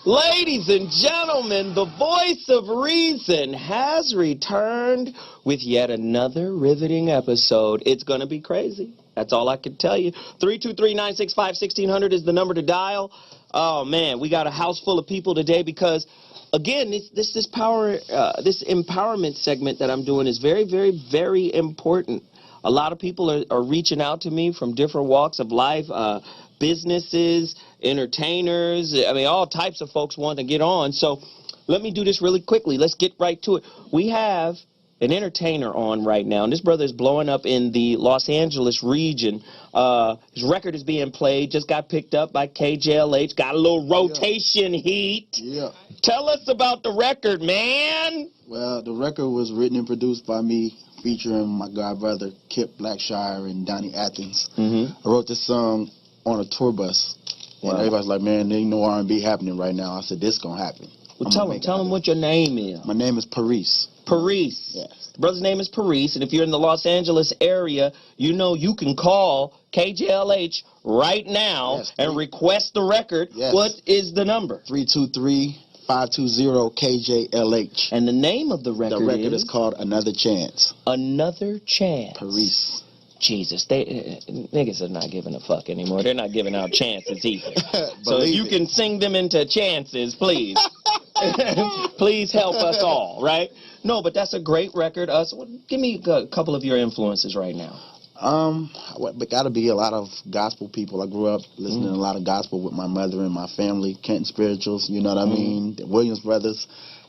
Ladies and gentlemen, the voice of reason has returned with yet another riveting episode. It's going to be crazy. That's all I can tell you. 323-965-1600 is the number to dial. Oh, man, we got a house full of people today because, again, this empowerment segment that I'm doing is very, very, very important. A lot of people are reaching out to me from different walks of life, businesses, entertainers. I mean, all types of folks want to get on. So let me do this really quickly. Let's get right to it. We have an entertainer on right now, and this brother is blowing up in the Los Angeles region. His record is being played, just got picked up by KJLH, got a little rotation heat. Yeah. Tell us about the record, man. Well, the record was written and produced by me, featuring my god brother Kip Blackshire and Donnie Athens. I wrote this song on a tour bus, and everybody's like, "Man, there ain't no R&B happening right now." I said, "This gonna happen." Well, tell him what your name is. My name is Paris. Paris. Yes. The brother's name is Paris, and if you're in the Los Angeles area, you know you can call KJLH right now and request the record. Yes. What is the number? 323-520-KJLH. And the name of the record is called Another Chance. Another Chance. Paris. Jesus, niggas are not giving a fuck anymore. They're not giving out chances either. So if you can sing them into chances, please. Please help us all, right? No, but that's a great record. Give me a couple of your influences right now. But gotta be a lot of gospel people. I grew up listening to a lot of gospel with my mother and my family. Kenton Spirituals, you know what I mean? The Williams Brothers.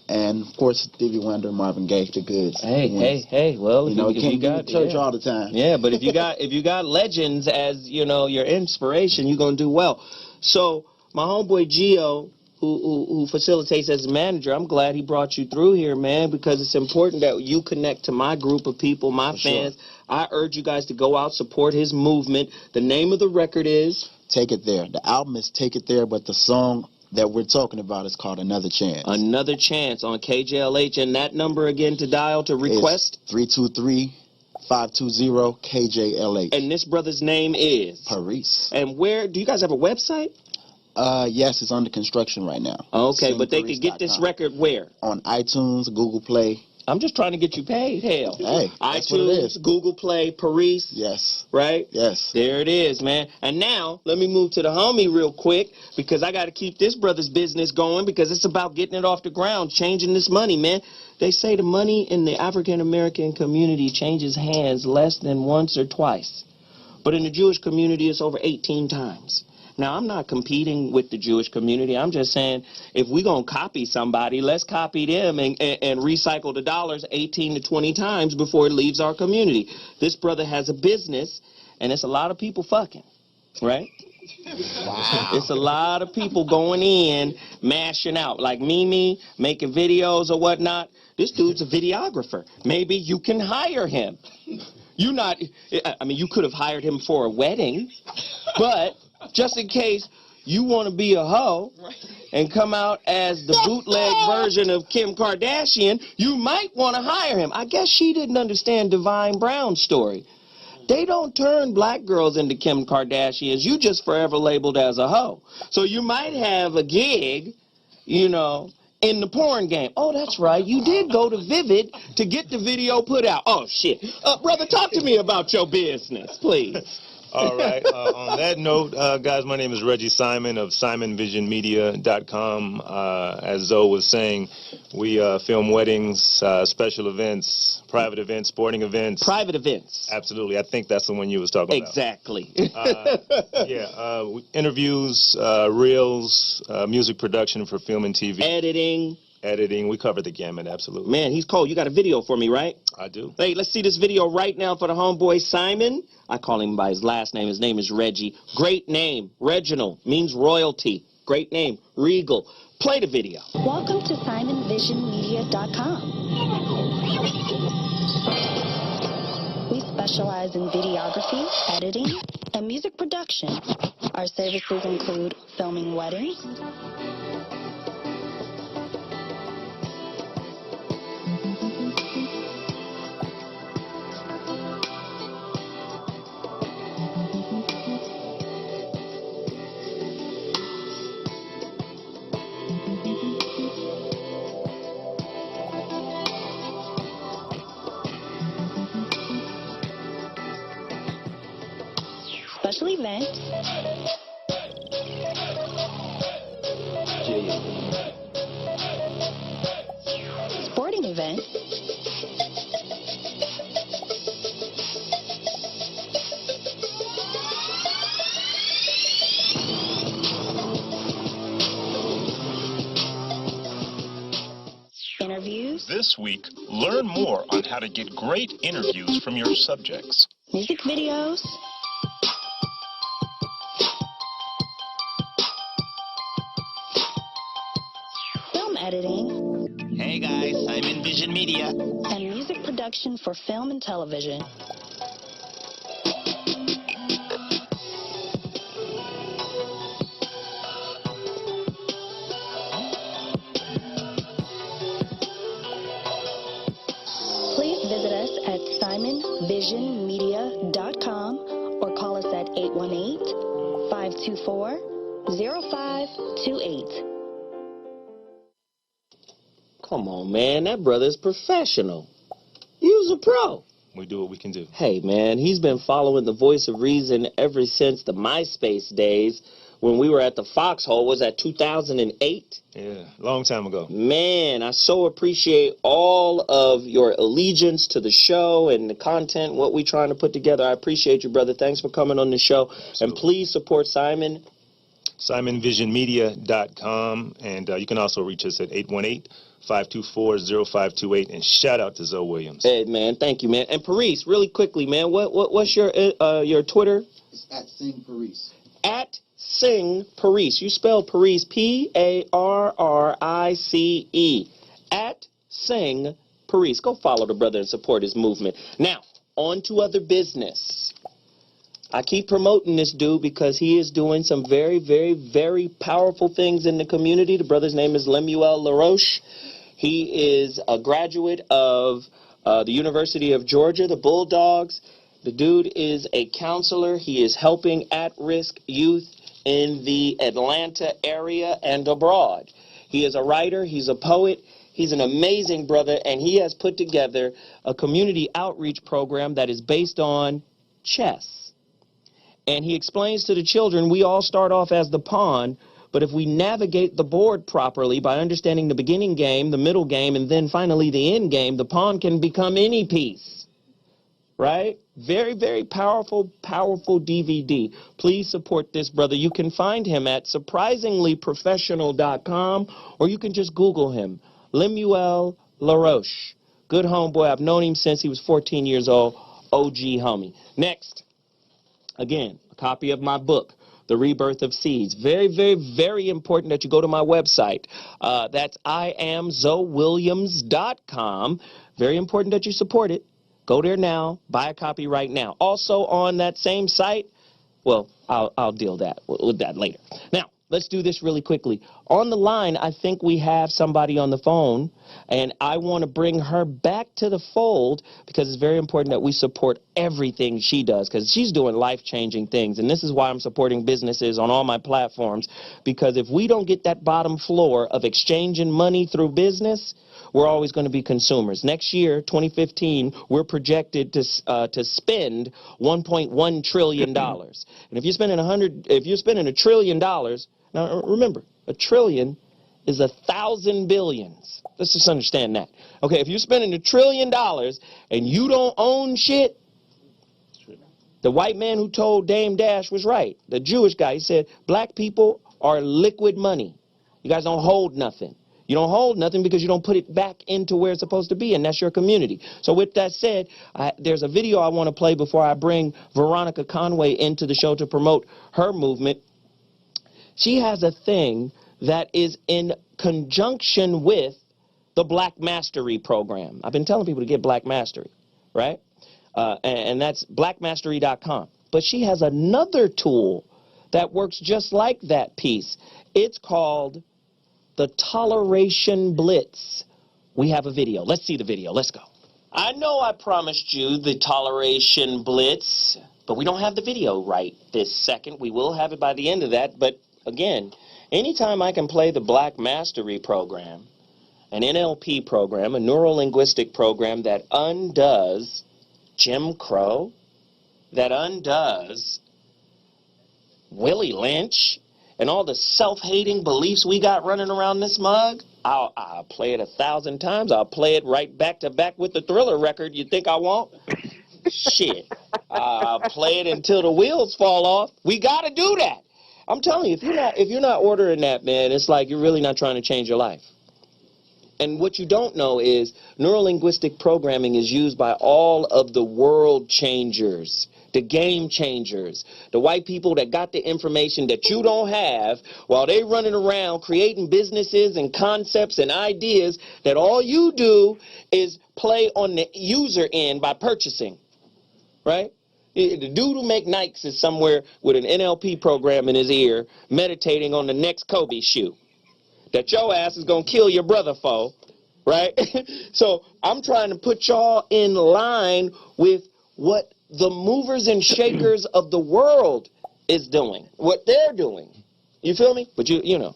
And, of course, Stevie Wonder, Marvin Gaye, the goods. Hey. Well, you can't go to church all the time. Yeah, but if you got legends as, your inspiration, you're going to do well. So my homeboy Gio, who facilitates as a manager, I'm glad he brought you through here, man, because it's important that you connect to my group of people, my fans. Sure. I urge you guys to go out, support his movement. The name of the record is? Take It There. The album is Take It There, but the song that we're talking about is called Another Chance. Another Chance on KJLH. And that number again to dial to request? 323-520-KJLH. And this brother's name is? Paris. And where, do you guys have a website? Yes, it's under construction right now. Okay, but they can get this record where? On iTunes, Google Play. I'm just trying to get you paid, hell. Hey, that's what it is. Google Play, Paris. Yes. Right? Yes. There it is, man. And now, let me move to the homie real quick, because I got to keep this brother's business going, because it's about getting it off the ground, changing this money, man. They say the money in the African-American community changes hands less than once or twice. But in the Jewish community, it's over 18 times. Now, I'm not competing with the Jewish community. I'm just saying, if we're going to copy somebody, let's copy them and recycle the dollars 18 to 20 times before it leaves our community. This brother has a business, and it's a lot of people fucking, right? Wow. It's a lot of people going in, mashing out, like Mimi, making videos or whatnot. This dude's a videographer. Maybe you can hire him. You could have hired him for a wedding, but just in case you want to be a hoe and come out as the bootleg version of Kim Kardashian, you might want to hire him. I guess she didn't understand Divine Brown's story. They don't turn black girls into Kim Kardashians. You just forever labeled as a hoe. So you might have a gig, in the porn game. Oh, that's right. You did go to Vivid to get the video put out. Oh, shit. Brother, talk to me about your business, please. All right. On that note, guys, my name is Reggie Simon of SimonVisionMedia.com. As Zoe was saying, we film weddings, special events, private events, sporting events. Private events. Absolutely. I think that's the one you was talking about. Exactly. Interviews, reels, music production for film and TV. Editing, we cover the gamut, absolutely. Man, he's cold. You got a video for me, right? I do. Hey, let's see this video right now for the homeboy Simon. I call him by his last name. His name is Reggie. Great name. Reginald means royalty. Great name. Regal. Play the video. Welcome to SimonVisionMedia.com. We specialize in videography, editing, and music production. Our services include filming weddings, special event, sporting event, interviews, This week, learn more on how to get great interviews from your subjects. music videos, film editing, Hey guys, I'm in Vision Media. and music production for film and television. Please visit us at simonvisionmedia.com or call us at 818-524-0528. Come on, man. That brother's professional. You's a pro. We do what we can do. Hey, man, he's been following the voice of reason ever since the MySpace days when we were at the Foxhole. Was that 2008? Yeah, long time ago. Man, I so appreciate all of your allegiance to the show and the content, what we're trying to put together. I appreciate you, brother. Thanks for coming on the show. Absolutely. And please support Simon. SimonVisionMedia.com. And you can also reach us at 818-524-0528. And shout out to Zoe Williams. Hey, man, thank you, man. And Paris, really quickly, man, what's your Twitter? It's at Sing Paris. At Sing Paris. You spell Paris Parrice. At Sing Paris. Go follow the brother and support his movement. Now, on to other business. I keep promoting this dude because he is doing some very, very, very powerful things in the community. The brother's name is Lemuel LaRoche. He is a graduate of the University of Georgia, the Bulldogs. The dude is a counselor. He is helping at-risk youth in the Atlanta area and abroad. He is a writer. He's a poet. He's an amazing brother, and he has put together a community outreach program that is based on chess. And he explains to the children, we all start off as the pawn, but if we navigate the board properly by understanding the beginning game, the middle game, and then finally the end game, the pawn can become any piece. Right? Very, very powerful, powerful DVD. Please support this brother. You can find him at surprisinglyprofessional.com, or you can just Google him. Lemuel LaRoche. Good homeboy. I've known him since he was 14 years old. OG homie. Next. Again, a copy of my book, The Rebirth of Seeds. Very, very, very important that you go to my website. That's iamzoewilliams.com. Very important that you support it. Go there now. Buy a copy right now. Also on that same site, well, I'll deal with that later. Now, let's do this really quickly. On the line, I think we have somebody on the phone, and I want to bring her back to the fold because it's very important that we support everything she does because she's doing life-changing things, and this is why I'm supporting businesses on all my platforms, because if we don't get that bottom floor of exchanging money through business, we're always going to be consumers. Next year, 2015, we're projected to spend $1.1 trillion. And if you're spending $1 trillion, now remember, a trillion is 1,000 billions. Let's just understand that. Okay, if you're spending $1 trillion and you don't own shit, the white man who told Dame Dash was right. The Jewish guy, he said, black people are liquid money. You guys don't hold nothing. You don't hold nothing because you don't put it back into where it's supposed to be, and that's your community. So with that said, there's a video I want to play before I bring Veronica Conway into the show to promote her movement. She has a thing that is in conjunction with the Black Mastery program. I've been telling people to get Black Mastery, right? And that's blackmastery.com. But she has another tool that works just like that piece. It's called the Toleration Blitz. We have a video. Let's see the video. Let's go. I know I promised you the Toleration Blitz, but we don't have the video right this second. We will have it by the end of that. But again, anytime I can play the Black Mastery program, an NLP program, a neuro-linguistic program that undoes Jim Crow, that undoes Willie Lynch and all the self-hating beliefs we got running around this mug, I'll play it 1,000 times. I'll play it right back to back with the Thriller record. You think I won't? Shit. I'll play it until the wheels fall off. We got to do that. I'm telling you, if you're not ordering that, man, it's like you're really not trying to change your life. And what you don't know is neurolinguistic programming is used by all of the world changers, the game changers, the white people that got the information that you don't have while they running around creating businesses and concepts and ideas that all you do is play on the user end by purchasing, right? The dude who make Nikes is somewhere with an NLP program in his ear meditating on the next Kobe shoe that your ass is going to kill your brother for, right? So I'm trying to put y'all in line with what the movers and shakers of the world is doing, what they're doing. You feel me? But you know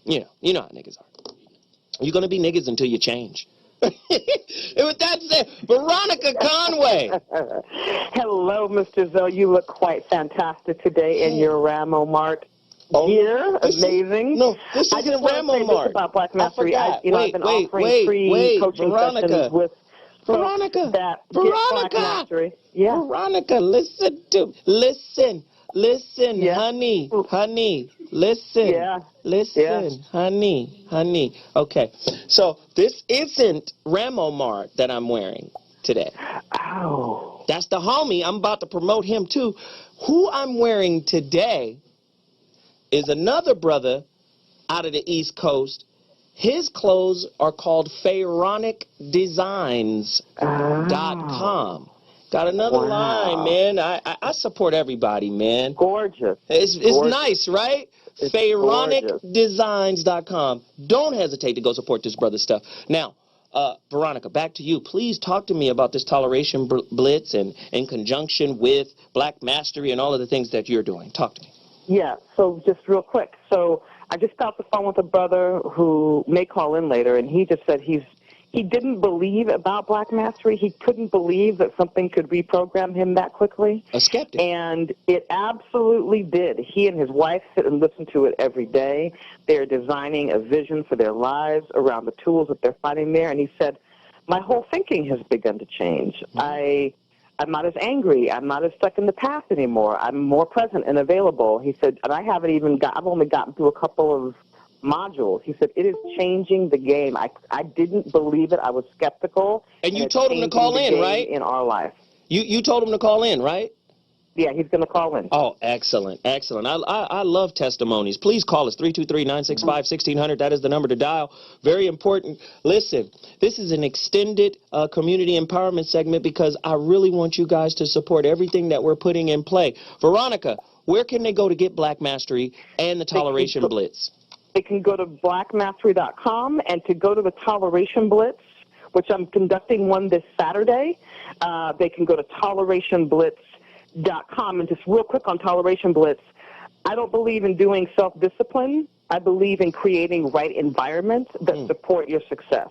how niggas are. You're going to be niggas until you change. And with that said, Veronica Conway. Hello, Mr. Zoe. You look quite fantastic today in your Ramo Mart gear. Amazing. This isn't Ramo Mart. About Black Mastery. I forgot. I've been offering free coaching sessions with Veronica. That Black Mastery. Yeah. Veronica, listen, yeah. honey, listen. Yeah. Listen, yeah. honey. Okay, so this isn't Ramo Mart that I'm wearing today. Oh. That's the homie. I'm about to promote him too. Who I'm wearing today is another brother out of the East Coast. His clothes are called PharaonicDesigns.com. Got another line, man. I support everybody, man. Gorgeous. It's gorgeous. Nice, right? PharaonicDesigns.com. Don't hesitate to go support this brother's stuff. Now, Veronica, back to you. Please talk to me about this toleration blitz and in conjunction with Black Mastery and all of the things that you're doing. Talk to me. Yeah, so just real quick. So I just got off the phone with a brother who may call in later, and he just said he didn't believe about Black Mastery. He couldn't believe that something could reprogram him that quickly. A skeptic. And it absolutely did. He and his wife sit and listen to it every day. They're designing a vision for their lives around the tools that they're finding there. And he said, my whole thinking has begun to change. I'm not as angry. I'm not as stuck in the past anymore. I'm more present and available. He said, and I've only gotten through a couple of modules. He said, it is changing the game. I didn't believe it. I was skeptical. And you told him to call in, right? In our life. You told him to call in, right? Yeah, he's going to call in. Oh, excellent. I love testimonies. Please call us, 323-965-1600. That is the number to dial. Very important. Listen, this is an extended community empowerment segment because I really want you guys to support everything that we're putting in play. Veronica, where can they go to get Black Mastery and the Toleration Blitz? They can go to blackmastery.com, and to go to the Toleration Blitz, which I'm conducting one this Saturday, they can go to tolerationblitz.com. And just real quick on Toleration Blitz, I don't believe in doing self-discipline. I believe in creating right environments that support your success.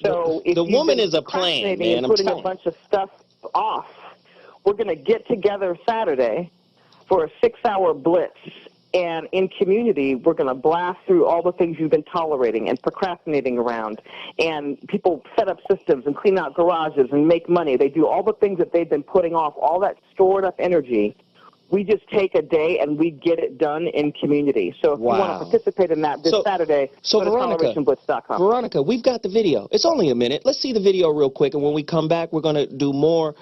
So if the woman is a plan, man. I'm putting a bunch of stuff off, we're going to get together Saturday for a 6-hour blitz. And in community, we're going to blast through all the things you've been tolerating and procrastinating around. And people set up systems and clean out garages and make money. They do all the things that they've been putting off, all that stored up energy. We just take a day and we get it done in community. So if you want to participate in that this Saturday, go to tolerationblitz.com. Veronica, we've got the video. It's only a minute. Let's see the video real quick. And when we come back, we're going to do more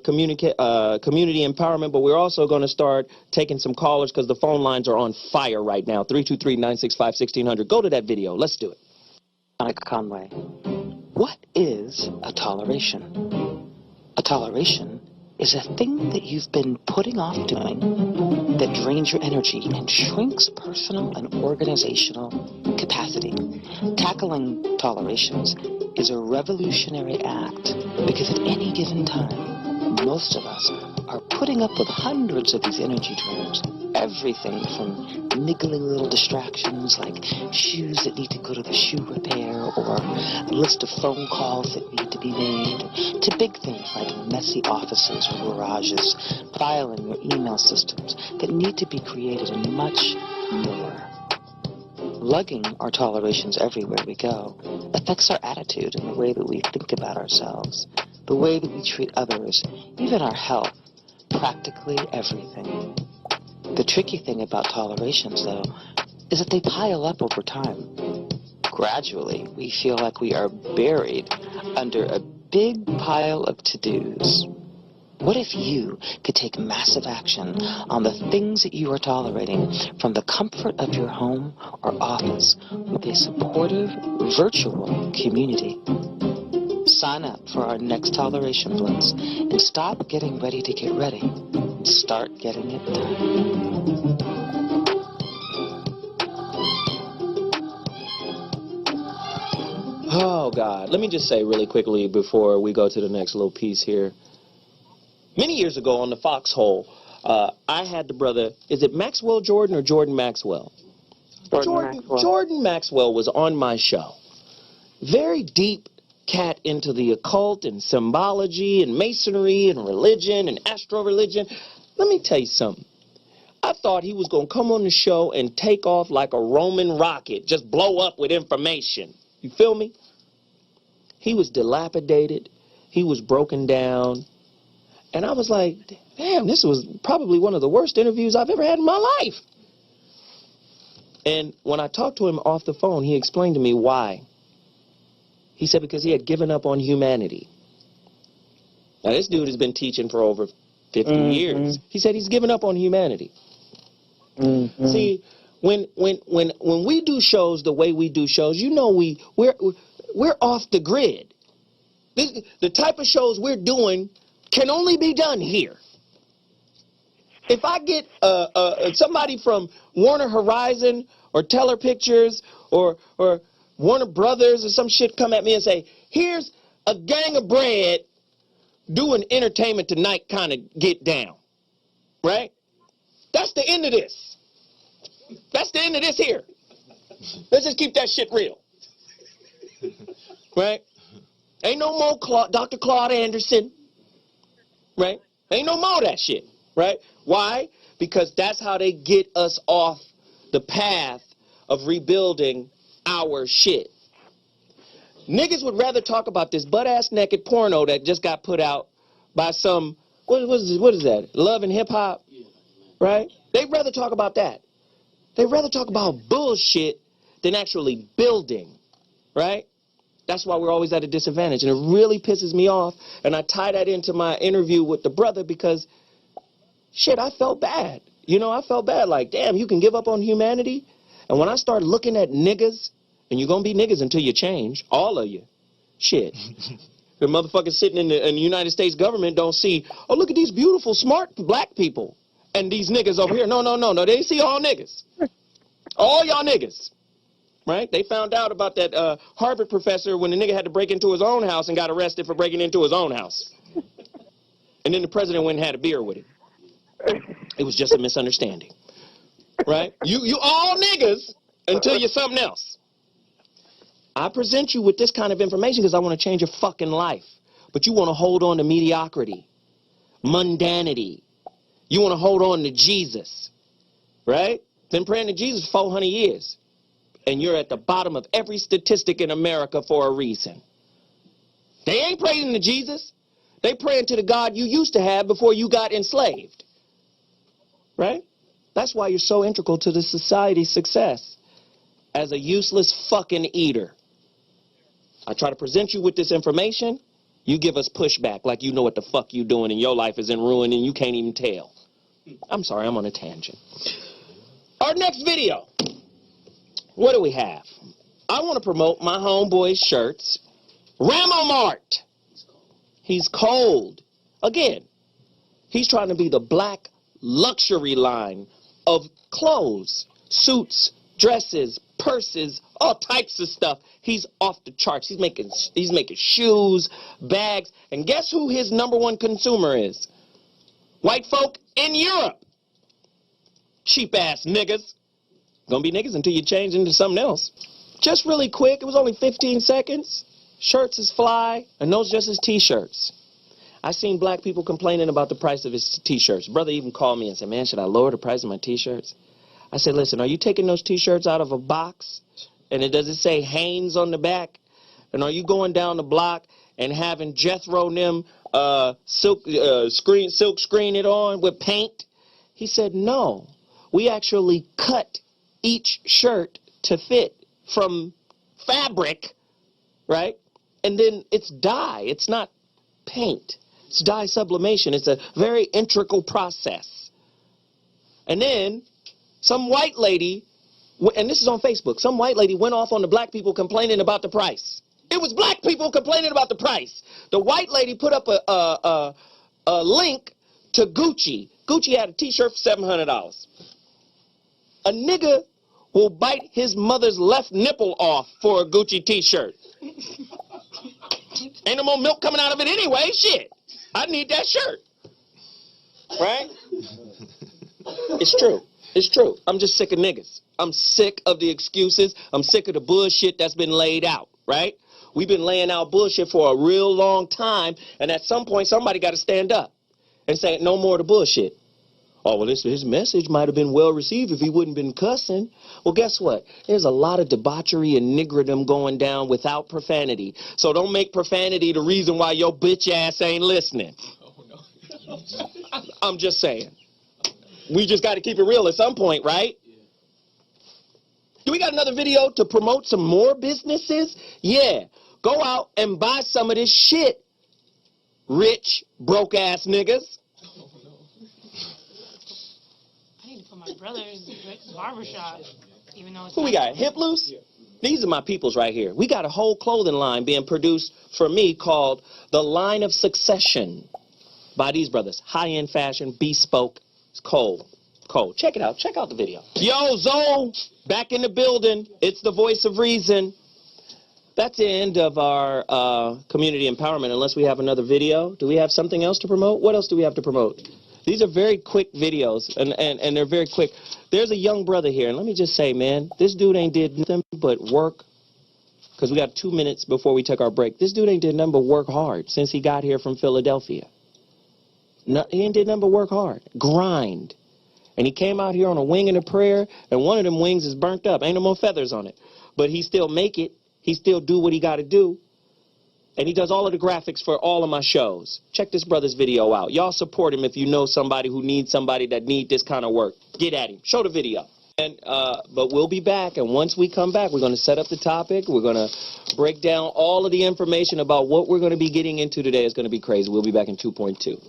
community empowerment. But we're also going to start taking some callers because the phone lines are on fire right now. 323-965-1600. Go to that video. Let's do it. Veronica Conway. What is a toleration? A toleration is a thing that you've been putting off doing that drains your energy and shrinks personal and organizational capacity. Tackling tolerations is a revolutionary act because at any given time, most of us are putting up with hundreds of these energy drainers everything from niggling little distractions like shoes that need to go to the shoe repair or a list of phone calls that need to be made, to big things like messy offices or garages, filing or email systems that need to be created, and much more. Lugging our tolerations everywhere we go affects our attitude and the way that we think about ourselves, the way that we treat others, even our health, practically everything. The tricky thing about tolerations, though, is that they pile up over time. Gradually, we feel like we are buried under a big pile of to-dos. What if you could take massive action on the things that you are tolerating from the comfort of your home or office with a supportive virtual community? Sign up for our next Toleration Blitz and stop getting ready to get ready and start getting it done. Oh, God. Let me just say really quickly before we go to the next little piece here. Many years ago on the Foxhole, I had the brother, is it Maxwell Jordan or Jordan Maxwell? Jordan Maxwell was on my show. Very deep cat into the occult and symbology and masonry and religion and astro-religion. Let me tell you something. I thought he was going to come on the show and take off like a Roman rocket, just blow up with information. You feel me? He was dilapidated. He was broken down. And I was like, damn, this was probably one of the worst interviews I've ever had in my life. And when I talked to him off the phone, he explained to me why. He said because he had given up on humanity. Now, this dude has been teaching for over 50 years. He said he's given up on humanity. See, when we do shows the way we do shows, you know we're off the grid. The type of shows we're doing can only be done here. If I get somebody from Warner Horizon or Teller Pictures or Warner Brothers or some shit come at me and say, here's a gang of bread doing Entertainment Tonight kind of get down, right? That's the end of this. That's the end of this here. Let's just keep that shit real. Right? Ain't no more Dr. Claude Anderson. Right? Ain't no more of that shit. Right? Why? Because that's how they get us off the path of rebuilding our shit. Niggas would rather talk about this butt-ass naked porno that just got put out by some, what is that? Love and Hip Hop? Right? They'd rather talk about that. They'd rather talk about bullshit than actually building. Right? That's why we're always at a disadvantage. And it really pisses me off. And I tie that into my interview with the brother because, shit, I felt bad. You know, I felt bad. Like, damn, you can give up on humanity? And when I start looking at niggas, and you're going to be niggas until you change, all of you. Shit. The motherfuckers sitting in the United States government don't see, oh, look at these beautiful, smart black people. And these niggas over here. No. They see all niggas. All y'all niggas. Right? They found out about that Harvard professor when the nigga had to break into his own house and got arrested for breaking into his own house. And then the president went and had a beer with him. It was just a misunderstanding. Right? You all niggas until you're something else. I present you with this kind of information because I want to change your fucking life. But you want to hold on to mediocrity, mundanity. You want to hold on to Jesus. Right? Been praying to Jesus 400 years. And you're at the bottom of every statistic in America for a reason. They ain't praying to Jesus. They praying to the God you used to have before you got enslaved. Right? That's why you're so integral to the society's success as a useless fucking eater. I try to present you with this information. You give us pushback like you know what the fuck you doing and your life is in ruin and you can't even tell. I'm sorry, I'm on a tangent. Our next video. What do we have? I want to promote my homeboy's shirts. Ramo Mart. He's cold. Again, he's trying to be the black luxury line of clothes, suits, dresses, purses, all types of stuff. He's off the charts. He's making shoes, bags, and guess who his #1 consumer is? White folk in Europe. cheap-ass niggas. Gonna be niggas until you change into something else. Just really quick, it was only 15 seconds. Shirts is fly, and those just as T-shirts. I seen black people complaining about the price of his T-shirts. Brother even called me and said, man, should I lower the price of my T-shirts? I said, listen, are you taking those T-shirts out of a box? And does it say Hanes on the back? And are you going down the block and having Jethro and them silk screen it on with paint? He said, no. We actually cut each shirt to fit from fabric, right? And then it's dye. It's not paint. It's dye sublimation. It's a very integral process. And then some white lady, and this is on Facebook, some white lady went off on the black people complaining about the price. It was black people complaining about the price. The white lady put up a link to Gucci. Gucci had a T-shirt for $700. A nigga will bite his mother's left nipple off for a Gucci T-shirt. Ain't no more milk coming out of it anyway. Shit. I need that shirt. Right? It's true. It's true. I'm just sick of niggas. I'm sick of the excuses. I'm sick of the bullshit that's been laid out. Right? We've been laying out bullshit for a real long time, and at some point somebody got to stand up and say no more of the bullshit. Oh, well, his message might have been well received if he wouldn't been cussing. Well, guess what? There's a lot of debauchery and niggerdom going down without profanity. So don't make profanity the reason why your bitch ass ain't listening. I'm just saying. We just got to keep it real at some point, right? Do we got another video to promote some more businesses? Yeah. Go out and buy some of this shit, rich, broke-ass niggas. My brother's barbershop, even though it's who we got? Hip Loose? These are my peoples right here. We got a whole clothing line being produced for me called The Line of Succession by these brothers. High-end fashion, bespoke. It's cold. Cold. Check it out. Check out the video. Yo, Zoe, back in the building. It's the voice of reason. That's the end of our community empowerment, unless we have another video. Do we have something else to promote? What else do we have to promote? These are very quick videos, and they're very quick. There's a young brother here, and let me just say, man, this dude ain't did nothing but work, because we got 2 minutes before we take our break. This dude ain't did nothing but work hard since he got here from Philadelphia. No, he ain't did nothing but work hard. Grind. And he came out here on a wing and a prayer, and one of them wings is burnt up. Ain't no more feathers on it. But he still make it. He still do what he got to do. And he does all of the graphics for all of my shows. Check this brother's video out. Y'all support him if you know somebody who needs somebody that need this kind of work. Get at him. Show the video. And but we'll be back. And once we come back, we're going to set up the topic. We're going to break down all of the information about what we're going to be getting into today. It's going to be crazy. We'll be back in 2.2.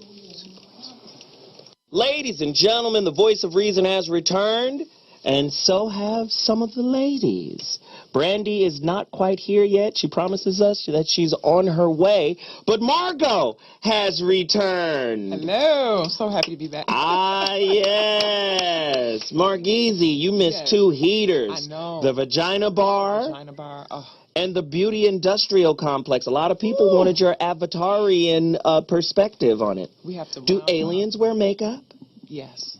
Ladies and gentlemen, the voice of reason has returned. And so have some of the ladies. Brandy is not quite here yet. She promises us that she's on her way. But Margot has returned. Hello. I'm so happy to be back. Ah, yes. Margeezy, you missed two heaters. I know. The Vagina Bar. Vagina Bar. Oh. And the Beauty Industrial Complex. A lot of people wanted your Avatarian perspective on it. We have to. Do aliens wear makeup? Yes.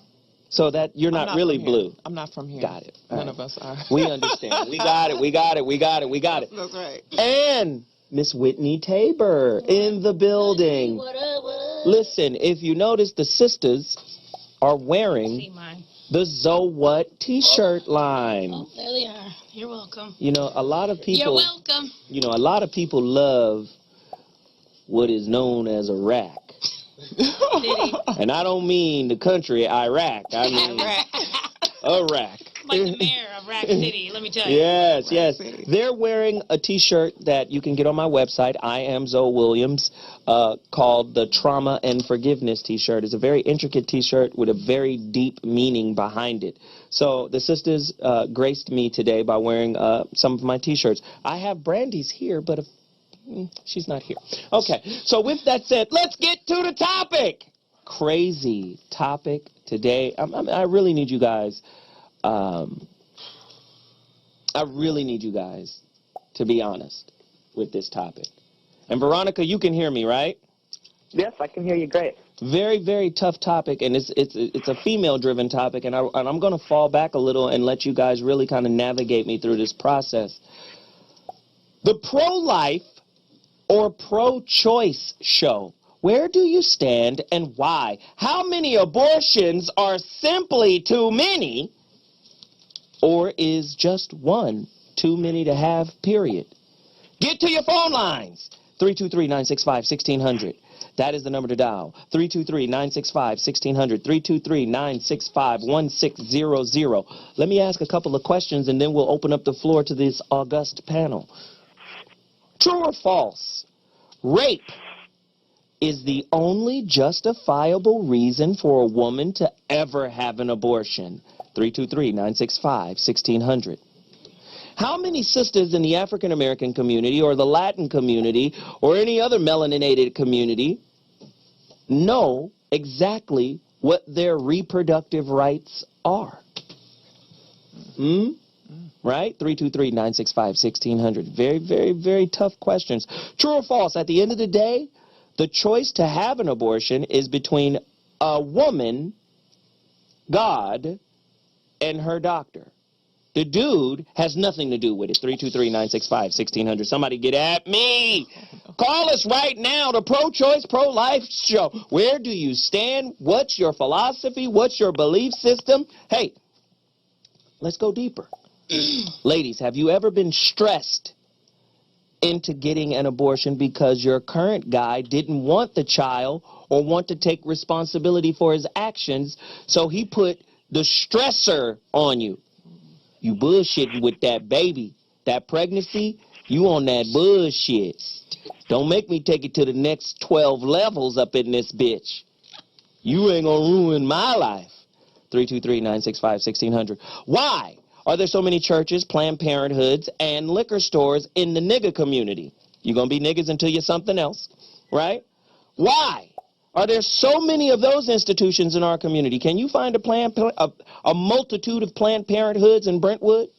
So that you're not really blue. I'm not from here. Got it. None of us are. We understand. We got it. We got it. We got it. We got it. That's right. And Miss Whitney Tabor in the building. What up, what up? Listen, if you notice, the sisters are wearing the So What t-shirt line. Oh, there they are. You're welcome. You know, a lot of people. You're welcome. You know, a lot of people love what is known as a rack. And I don't mean the country Iraq. I mean Iraq. Like the mayor of Rack City, let me tell you. Yes, yes. They're wearing a t-shirt that you can get on my website, I am Zoe Williams, called the Trauma and Forgiveness t-shirt. It's a very intricate t-shirt with a very deep meaning behind it. So the sisters graced me today by wearing some of my t-shirts. I have Brandy's here, but she's not here. Okay, so with that said, let's get to the topic. Crazy topic today. I really need you guys. I really need you guys to be honest with this topic. And Veronica, you can hear me, right? Yes, I can hear you great. Very, very tough topic, and it's a female-driven topic, and I'm going to fall back a little and let you guys really kind of navigate me through this process. The pro-life or pro-choice show. Where do you stand and why? How many abortions are simply too many, or is just one too many to have, period? Get to your phone lines. 323-965-1600. That is the number to dial. 323-965-1600. 323-965-1600. Let me ask a couple of questions, and then we'll open up the floor to this august panel. True or false? Rape is the only justifiable reason for a woman to ever have an abortion. 323-965-1600. How many sisters in the African American community or the Latin community or any other melaninated community know exactly what their reproductive rights are? Right? 323-965-1600. Very, very, very tough questions. True or false? At the end of the day, the choice to have an abortion is between a woman, God, and her doctor. The dude has nothing to do with it. 323-965-1600. Somebody get at me. Call us right now. The Pro-Choice, Pro-Life Show. Where do you stand? What's your philosophy? What's your belief system? Hey, let's go deeper. Ladies, have you ever been stressed into getting an abortion because your current guy didn't want the child or want to take responsibility for his actions, so he put the stressor on you? You bullshitting with that baby. That pregnancy, you on that bullshit. Don't make me take it to the next 12 levels up in this bitch. You ain't gonna ruin my life. 323-965-1600. Why are there so many churches, Planned Parenthoods, and liquor stores in the nigger community? You're gonna be niggas until you're something else, right? Why are there so many of those institutions in our community? Can you find a multitude of Planned Parenthoods in Brentwood,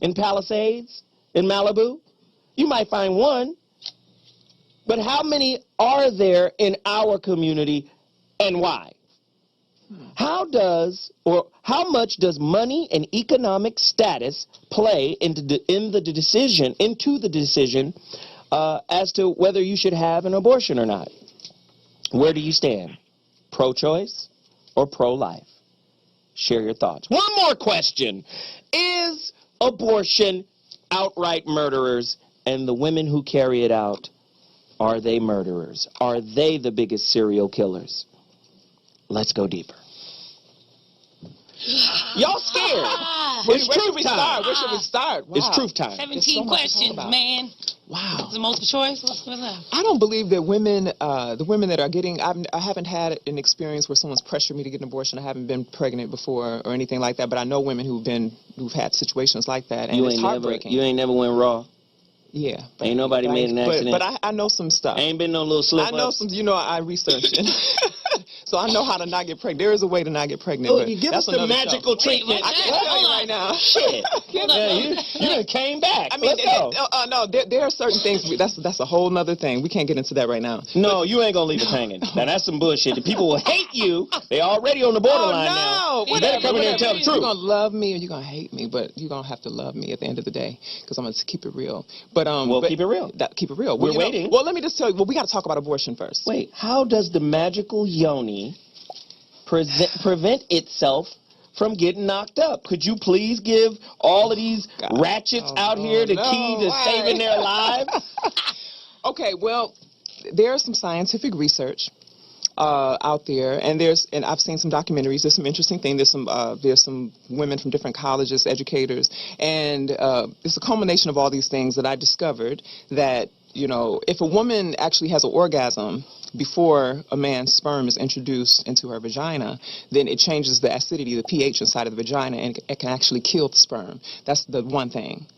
in Palisades, in Malibu? You might find one, but how many are there in our community, and why? How much does money and economic status play into the decision as to whether you should have an abortion or not? Where do you stand? Pro-choice or pro-life? Share your thoughts. One more question. Is abortion outright murderers, and the women who carry it out, are they murderers? Are they the biggest serial killers? Let's go deeper. Y'all scared. Where should we start? Where should we start? Wow. It's truth time. 17 questions, man. Wow. Is it multiple choice? What's left? I don't believe that women, the women that are getting, I haven't had an experience where someone's pressured me to get an abortion. I haven't been pregnant before or anything like that, but I know women who've had situations like that, and it's heartbreaking. You ain't never went raw. Yeah. Ain't nobody made an accident. But I know some stuff. Ain't been no little slip I know some, I researched it. So I know how to not get pregnant. There is a way to not get pregnant. Oh, you give us the magical treatment. I can't tell you right now. Shit. You came back. I mean, no, there are certain things. That's a whole nother thing. We can't get into that right now. No, you ain't gonna leave us hanging. Now that's some bullshit. The people will hate you. They already on the borderline now. You better come in here and tell the truth. You're gonna love me or you're gonna hate me, but you're gonna have to love me at the end of the day because I'm gonna keep it real. But keep it real. Keep it real. We're waiting. Well, let me just tell you. Well, we got to talk about abortion first. Wait, how does the magical yoni prevent itself from getting knocked up? Could you please give all of these ratchets out here the key to saving their lives? Okay, well, there's some scientific research out there, and I've seen some documentaries. There's some interesting things. There's some women from different colleges, educators, and it's a culmination of all these things that I discovered that, if a woman actually has an orgasm before a man's sperm is introduced into her vagina, then it changes the acidity, the pH inside of the vagina, and it can actually kill the sperm. That's the one thing.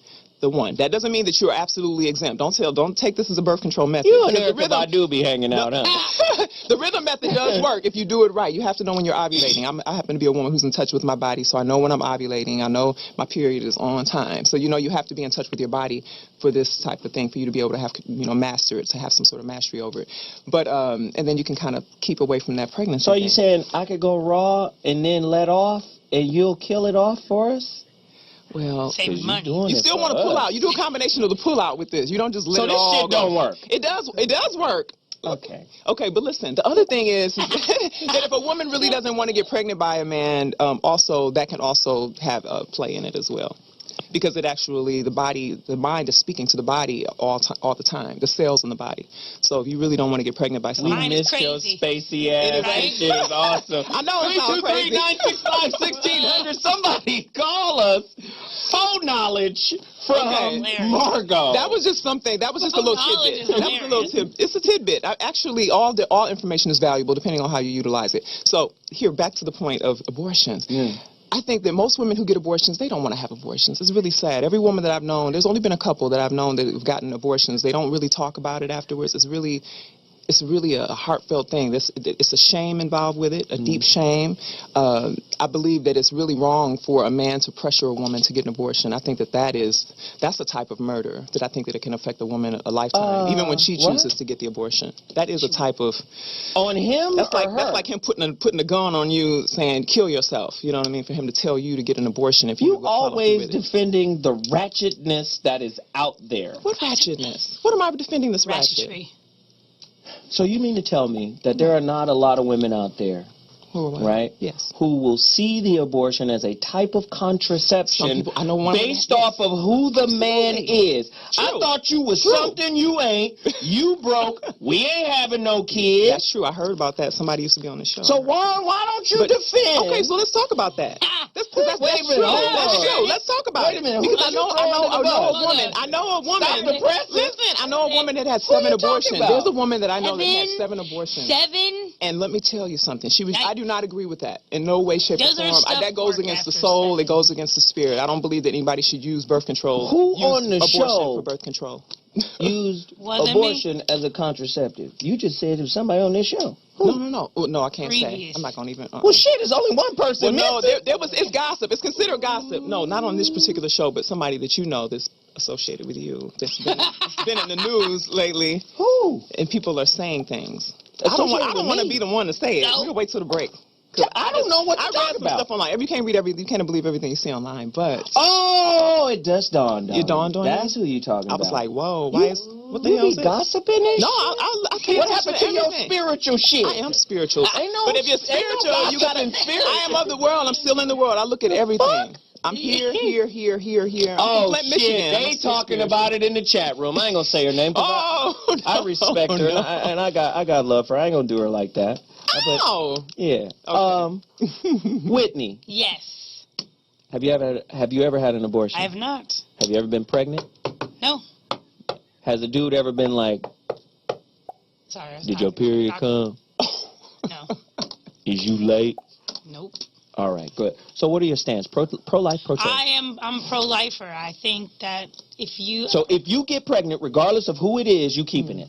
The one. That doesn't mean that you're absolutely exempt. Don't take this as a birth control method. You and Erica Badu be hanging out, huh? The rhythm method does work if you do it right. You have to know when you're ovulating. I happen to be a woman who's in touch with my body, so I know when I'm ovulating. I know my period is on time. So, you know, you have to be in touch with your body for this type of thing, for you to be able to have, you know, master it, to have some sort of mastery over it. But, and then you can kind of keep away from that pregnancy. So are you saying I could go raw and then let off, and you'll kill it off for us? Well, save money. You still want to pull out. You do a combination of the pull out with this. You don't just let it all So this shit don't work. It does work. Okay. Okay, but listen, the other thing is that if a woman really doesn't want to get pregnant by a man, also that can also have a play in it as well. Because it actually, the mind is speaking to the body all the time, the cells in the body. So if you really don't want to get pregnant by somebody, we miss your spacey ass. That shit is awesome. I know it's all crazy. 323-965-1600. Somebody call us. Phone knowledge from Margot. That was just something. That was just a little tidbit. That was a little tip. It's a tidbit. Actually, all information is valuable depending on how you utilize it. So here, back to the point of abortions. I think that most women who get abortions, they don't want to have abortions. It's really sad. Every woman that I've known, there's only been a couple that I've known that have gotten abortions. They don't really talk about it afterwards. It's really a heartfelt thing. It's a shame involved with it, a deep shame. I believe that it's really wrong for a man to pressure a woman to get an abortion. I think that's a type of murder that I think that it can affect a woman a lifetime, even when she chooses to get the abortion. That is a type of on him. That's like him putting a gun on you, saying kill yourself. You know what I mean? For him to tell you to get an abortion if you always defending the ratchetness that is out there. What ratchetness? What am I defending? This ratchetry. So you mean to tell me that there are not a lot of women out there, right? Yes. Who will see the abortion as a type of contraception based off of who the man is? True. I thought you was something you ain't. You broke. We ain't having no kids. That's true. I heard about that. Somebody used to be on the show. So why don't you defend? Okay, so let's talk about that. That's true. Let's talk about it. Because I know a woman. Listen, I know a woman that had 7 abortions. There's a woman that I know that had 7 abortions. 7? And let me tell you something. I do not agree with that in no way, shape, or form. That goes against the soul. It goes against the spirit. I don't believe that anybody should use birth control. Who on the show for birth control used abortion as a contraceptive? You just said it was somebody on this show. No. No, I can't say. I'm not going to even. Well, shit, there's only one person. Well, no, it's gossip. It's considered gossip. No, not on this particular show, but somebody that you know that's associated with you that's been in the news lately. Who? And people are saying things. I don't want to be the one to say it. We're going to wait till the break. I don't know what to talk about. Stuff online. You can't believe everything you see online, but it does dawn on. It dawned on you? That's who you talking about. I was like, whoa, what the hell is this? Gossiping and No, shit? I can't. What happened to your spiritual shit? I am spiritual. But if you're spiritual, you gotta. I am of the world. I'm still in the world. I look at everything. I'm here. Oh, shit. They talking about it in the chat room. I ain't gonna say her name. I respect her, and I got love for her. I ain't gonna do her like that. Yeah. Okay. Whitney. Yes. Have you ever had an abortion? I have not. Have you ever been pregnant? No. Has a dude ever been like, sorry, did your period come? No. Is you late? Nope. All right, good. So what are your stance? Pro-life, pro-choice? I'm pro-lifer. I think that if you... So if you get pregnant, regardless of who it is, you keeping it?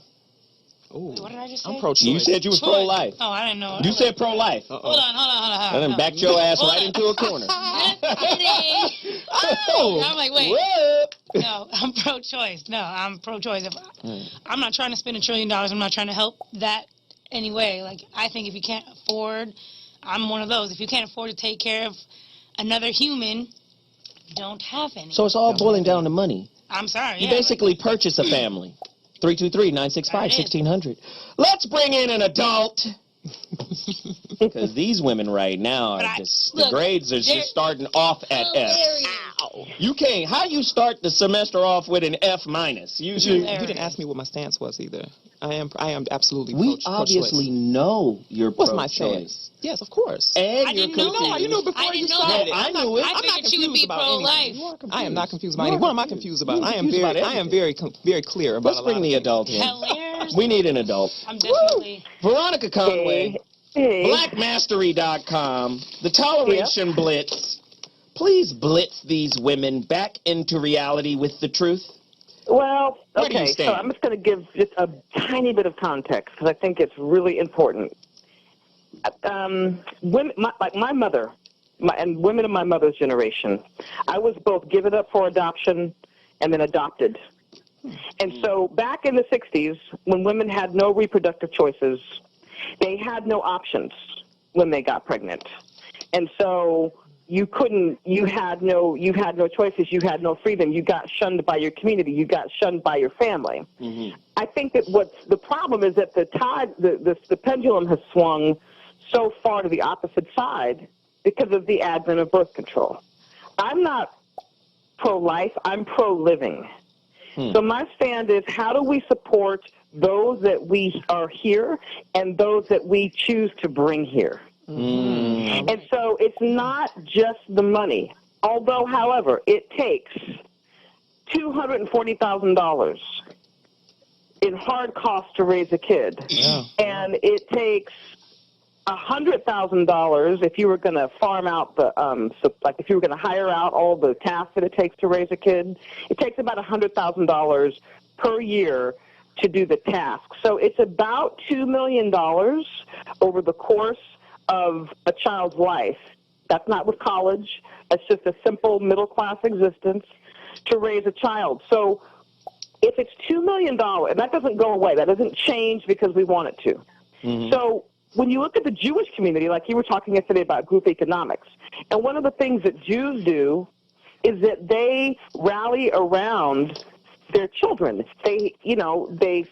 Ooh. Wait, what did I just say? I'm pro-choice. You said you was pro-life. Oh, I didn't know. You said pro-life. Hold on. And then backed your ass right into a corner. I'm like, wait. What? No, I'm pro-choice. No, I'm pro-choice. I'm not trying to spend $1 trillion. I'm not trying to help that anyway. Like, I think if you can't afford, I'm one of those. If you can't afford to take care of another human, don't have any. So it's all boiling down to money. I'm sorry. You basically purchase a family. 323-965-1600. Let's bring in an adult. Because these women right now are the grades are just starting off at F. Ow. You can't. How you start the semester off with an F minus? You didn't ask me what my stance was either. I am absolutely pro-choice. We obviously know you're pro-choice. What's my stance? Yes, of course. And you're confused. You knew before you started. I knew it. I figured you would be pro-life. I am not confused about anything. What am I confused about? I am very clear about Let's bring the adult in. Hilarious. We need an adult. I'm definitely... Veronica Conway, blackmastery.com, the Toleration Blitz. Please blitz these women back into reality with the truth. Well, Where do you okay, so stand? I'm just going to give just a tiny bit of context because I think it's really important. Women, like my mother, and women of my mother's generation, I was both given up for adoption and then adopted. And so back in the 60s, when women had no reproductive choices, they had no options when they got pregnant. And so you had no choices, you had no freedom, you got shunned by your community, you got shunned by your family. Mm-hmm. I think that what's the problem is that the pendulum has swung so far to the opposite side because of the advent of birth control. I'm not pro-life, I'm pro-living. So my stand is, how do we support those that we are here and those that we choose to bring here? Mm. And so it's not just the money, although, however, it takes $240,000 in hard costs to raise a kid, and it takes $100,000 if you were going to farm out the, like if you were going to hire out all the tasks that it takes to raise a kid. It takes about $100,000 per year to do the task. So it's about $2 million over the course of a child's life. That's not with college. That's just a simple middle-class existence to raise a child. So if it's $2 million, and that doesn't go away, that doesn't change because we want it to. Mm-hmm. So when you look at the Jewish community, like you were talking yesterday about group economics, and one of the things that Jews do is that they rally around their children. They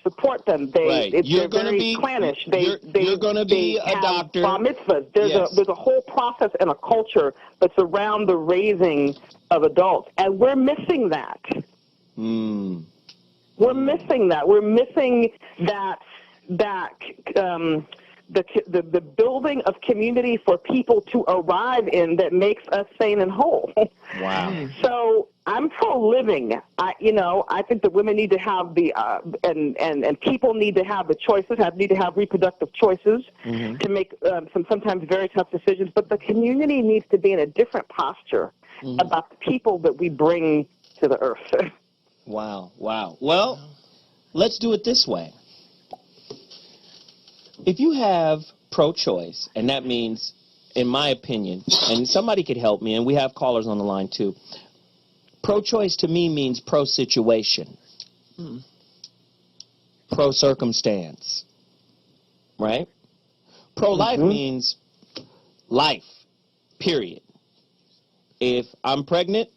support them. They're very clannish. You're going to be a doctor. Bar mitzvahs. There's a whole process and a culture that's around the raising of adults, and we're missing that. Mm. We're missing that. We're missing that. The building of community for people to arrive in that makes us sane and whole. Wow. So I'm pro-living. I think that women need to have the and people need to have the choices, need to have reproductive choices to make sometimes very tough decisions. But the community needs to be in a different posture about the people that we bring to the earth. Wow. Well, let's do it this way. If you have pro-choice, and that means, in my opinion, and somebody could help me, and we have callers on the line too, pro-choice to me means pro-situation, pro-circumstance, right? Pro-life means life, period. If I'm pregnant,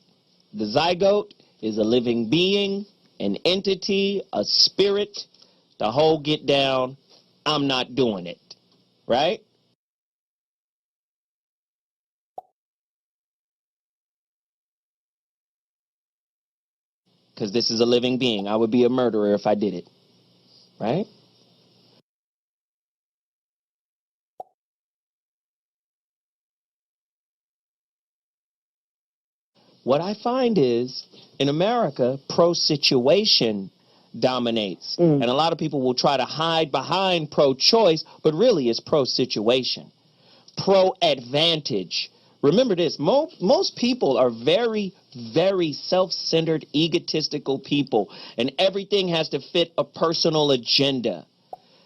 the zygote is a living being, an entity, a spirit, the whole get down. I'm not doing it, right? Because this is a living being. I would be a murderer if I did it, right? What I find is, in America, pro-situation dominates. And a lot of people will try to hide behind pro-choice, but really it's pro-situation, pro-advantage. Remember this, most people are very, very self-centered, egotistical people, and everything has to fit a personal agenda.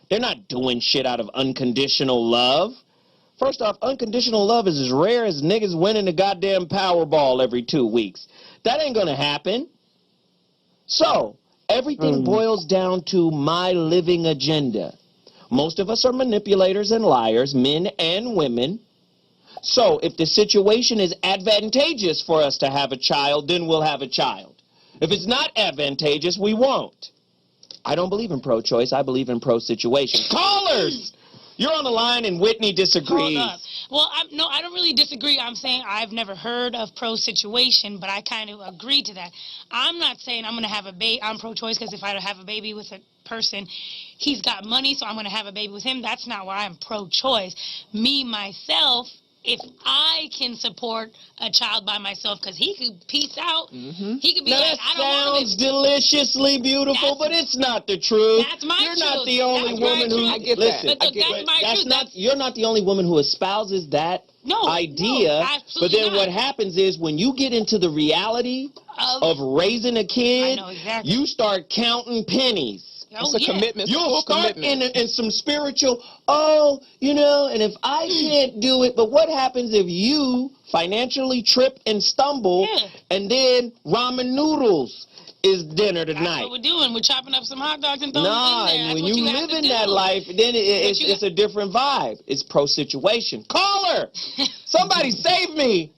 They're not doing shit out of unconditional love. First off, unconditional love is as rare as niggas winning the goddamn Powerball every 2 weeks. That ain't gonna happen. So, everything boils down to my living agenda. Most of us are manipulators and liars, men and women. So if the situation is advantageous for us to have a child, then we'll have a child. If it's not advantageous, we won't. I don't believe in pro-choice. I believe in pro-situation. Callers! You're on the line and Whitney disagrees. Hold up. Well, I don't really disagree. I'm saying I've never heard of pro-situation, but I kind of agree to that. I'm not saying I'm going to have a baby. I'm pro-choice because if I have a baby with a person, he's got money, so I'm going to have a baby with him. That's not why I'm pro-choice. Me, myself, if I can support a child by myself, because he could peace out, he could be Now like, that I don't want sounds him. deliciously beautiful, but it's not the truth. That's my You're truth. not the only That's my woman who. truth. I get listen, that. But I look, get that's that. my that's truth. not. You're not the only woman who espouses that idea. No, but absolutely then not. what happens is when you get into the reality of raising a kid, I know exactly. you start counting pennies. It's a commitment. It's a You'll full start commitment. in some spiritual, and if I can't do it, but what happens if you financially trip and stumble, and then ramen noodles is dinner That's tonight? what we're doing. We're chopping up some hot dogs and throwing Nah, them in there. That's when what you have live to in do. that life, then it's a different vibe. It's pro-situation. Call her! Somebody save me!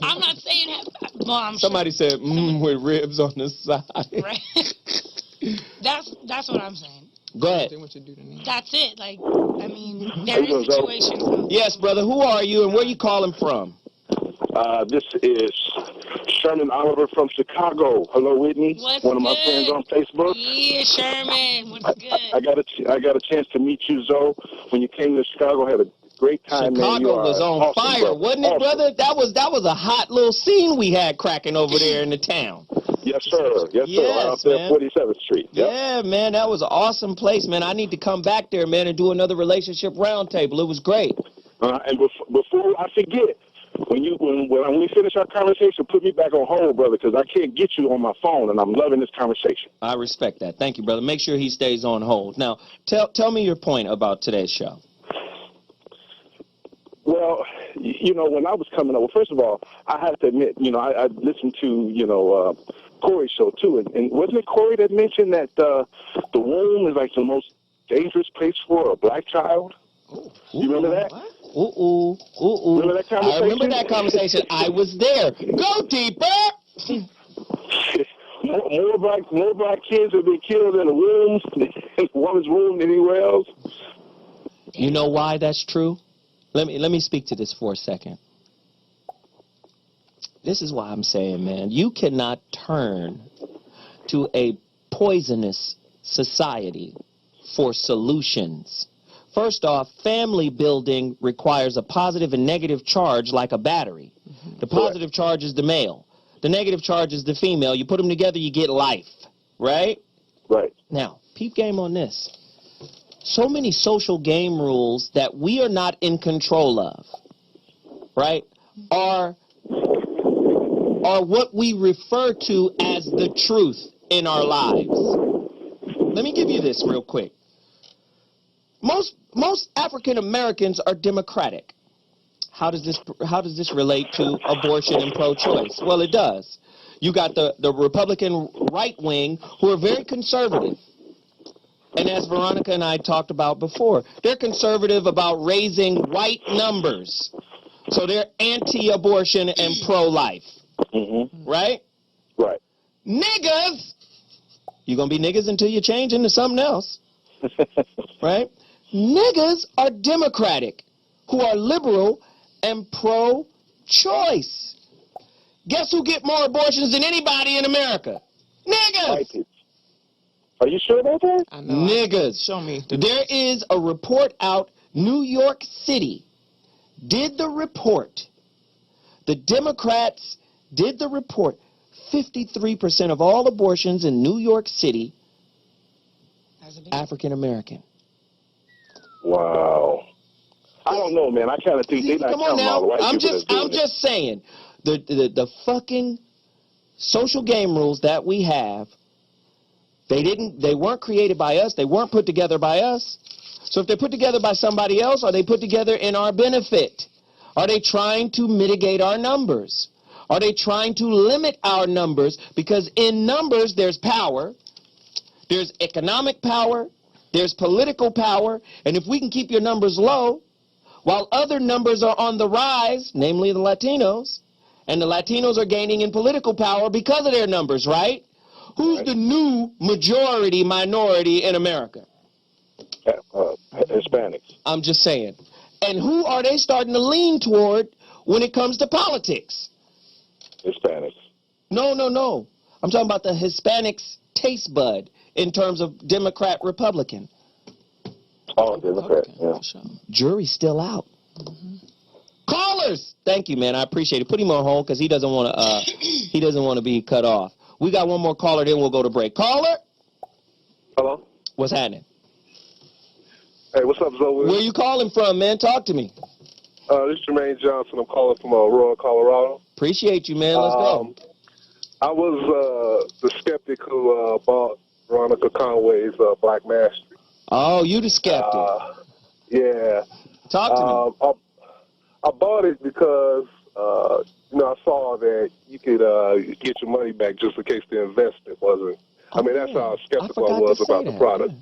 I'm not saying that. Well, I'm Somebody said, with ribs on the side. sure. Right. That's what I'm saying. Go ahead. That's it. Like, I mean, there is situations. Yes, brother. Who are you and where you calling from? This is Sherman Oliver from Chicago. Hello, Whitney. What's one of my good? friends on Facebook. Yeah, Sherman. What's good? I got a chance to meet you, Zoe, when you came to Chicago. Had a great time. Man. You Chicago are was on awesome, fire, brother. wasn't it, brother? That was a hot little scene we had cracking over there in the town. Yes, sir. Yes, sir. Right out there, 47th Street. Yep. Yeah, man, that was an awesome place, man. I need to come back there, man, and do another relationship roundtable. It was great. And before I forget, when we finish our conversation, put me back on hold, brother, because I can't get you on my phone, and I'm loving this conversation. I respect that. Thank you, brother. Make sure he stays on hold. Now, tell me your point about today's show. Well, when I was coming up, first of all, I have to admit, I listened to, Corey's show, too. And wasn't it Corey that mentioned that the womb is like the most dangerous place for a black child? You remember that? Remember that conversation? I remember that conversation. I was there. Go deeper! more black kids have been killed in a woman's womb than anywhere else. You know why that's true? Let me speak to this for a second. This is why I'm saying, man, you cannot turn to a poisonous society for solutions. First off, family building requires a positive and negative charge like a battery. The positive charge is the male. The negative charge is the female. You put them together, you get life, right? Right. Now, peep game on this. So many social game rules that we are not in control of, right, are what we refer to as the truth in our lives. Let me give you this real quick. Most African Americans are Democratic. How does this relate to abortion and pro-choice? Well, it does. You got the Republican right wing who are very conservative. And as Veronica and I talked about before, they're conservative about raising white numbers. So they're anti-abortion and pro-life. Right? Right. Niggas! You're going to be niggas until you change into something else. Right? Niggas are Democratic, who are liberal and pro-choice. Guess who get more abortions than anybody in America? Niggas! Are you sure about that? I know. Niggas. Show me. There is a report out. New York City did the report. The Democrats did the report. 53% of all abortions in New York City, African American. Wow. I don't know, man. I kind of think they're not counting all the white people that's doing I'm just saying, the fucking social game rules that we have, they weren't created by us. They weren't put together by us. So if they're put together by somebody else, are they put together in our benefit? Are they trying to mitigate our numbers? Are they trying to limit our numbers? Because in numbers, there's power. There's economic power. There's political power. And if we can keep your numbers low, while other numbers are on the rise, namely the Latinos, and the Latinos are gaining in political power because of their numbers, right? Who's the new majority minority in America? Hispanics. I'm just saying. And who are they starting to lean toward when it comes to politics? Hispanics. No. I'm talking about the Hispanics taste bud in terms of Democrat, Republican. Oh, Democrat, yeah. Jury's still out. Callers, thank you, man. I appreciate it. Put him on hold because he doesn't want to be cut off. We got one more caller, then we'll go to break. Caller. Hello. What's happening? Hey, what's up, Zoe? Where you calling from, man? Talk to me. This is Jermaine Johnson. I'm calling from Aurora, Colorado. Appreciate you, man. Let's go. I was the skeptic who bought Veronica Conway's Black Mastery. Oh, you the skeptic. Yeah. Talk to me. I bought it because, I saw that you could get your money back just in case the investment wasn't. That's how skeptical I was about the product.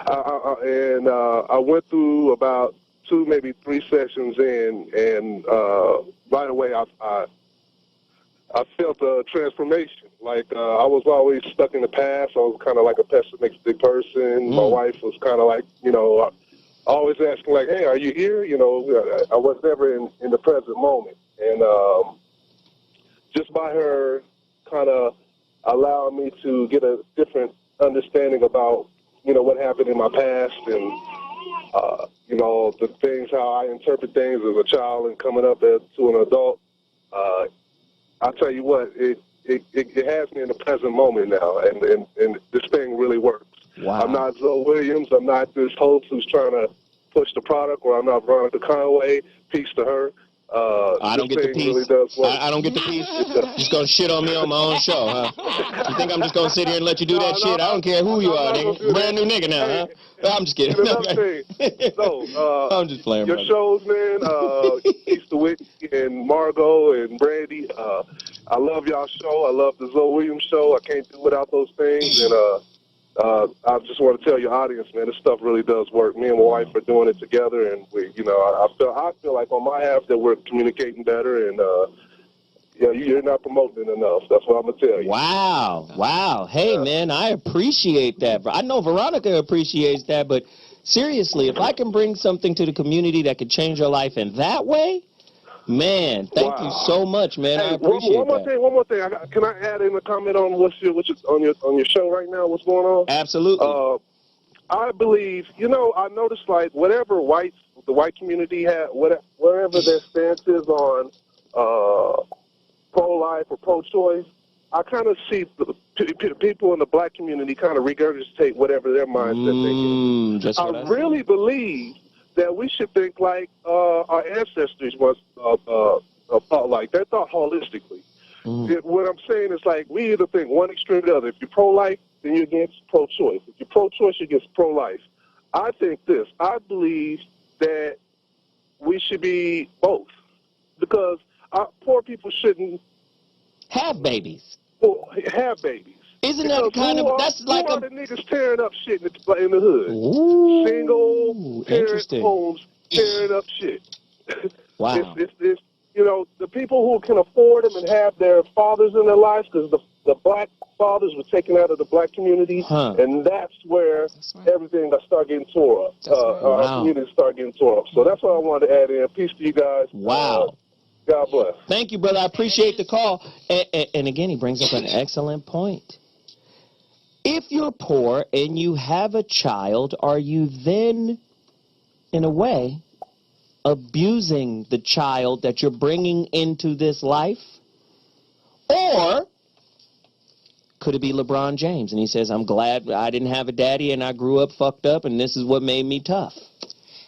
Yeah. I went through about 2, maybe 3 sessions in, and right away I felt a transformation. Like I was always stuck in the past. I was kind of like a pessimistic person. My wife was kind of like, always asking like, "Hey, are you here?" I was never in the present moment, and just by her kind of allowing me to get a different understanding about what happened in my past and the things, how I interpret things as a child and coming up to an adult. I'll tell you what, it has me in the present moment now, and this thing really works. Wow. I'm not Zoe Williams. I'm not this host who's trying to push the product, or I'm not Veronica Conway. Peace to her. I don't get the piece. Really does work. I don't get the piece. Just gonna shit on me on my own show, huh? You think I'm just gonna sit here and let you do that shit? I don't care who you are, nigga. Brand new nigga now, huh? I'm just kidding. Another thing. No, I'm just playing. Your brother. shows, man. Peace to Whitney and Margot and Brandy. I love y'all show. I love the Zoe Williams show. I can't do without those things. And I just want to tell your audience, man, this stuff really does work. Me and my wife are doing it together, and we, I feel like on my half that we're communicating better, and you're not promoting it enough. That's what I'm gonna tell you. Wow. Hey, man, I appreciate that. I know Veronica appreciates that, but seriously, if I can bring something to the community that could change your life in that way, man, thank you so much, man. Hey, I appreciate one more thing. Can I add in a comment on what's on your show right now? What's going on? Absolutely. I believe, I noticed like whatever the white community whatever their stance is on pro-life or pro-choice, I kind of see the people in the black community kind of regurgitate whatever their mindset is. I really believe that we should think like our ancestors was thought like. They thought holistically. What I'm saying is like we either think one extreme or the other. If you're pro-life, then you're against pro-choice. If you're pro-choice, you're against pro-life. I think this. I believe that we should be both because poor people shouldn't have babies. Have babies. Isn't that kind of that's like the niggas tearing up shit in the hood? Ooh, single parent homes tearing up shit. Wow. It's the people who can afford them and have their fathers in their lives, because the black fathers were taken out of the black community, and that's where everything start getting tore up. Our communities start getting tore up. So that's what I wanted to add in. Peace to you guys. Wow. God bless. Thank you, brother. I appreciate the call. And again, he brings up an excellent point. If you're poor and you have a child, are you then, in a way, abusing the child that you're bringing into this life? Or could it be LeBron James? And he says, I'm glad I didn't have a daddy and I grew up fucked up and this is what made me tough.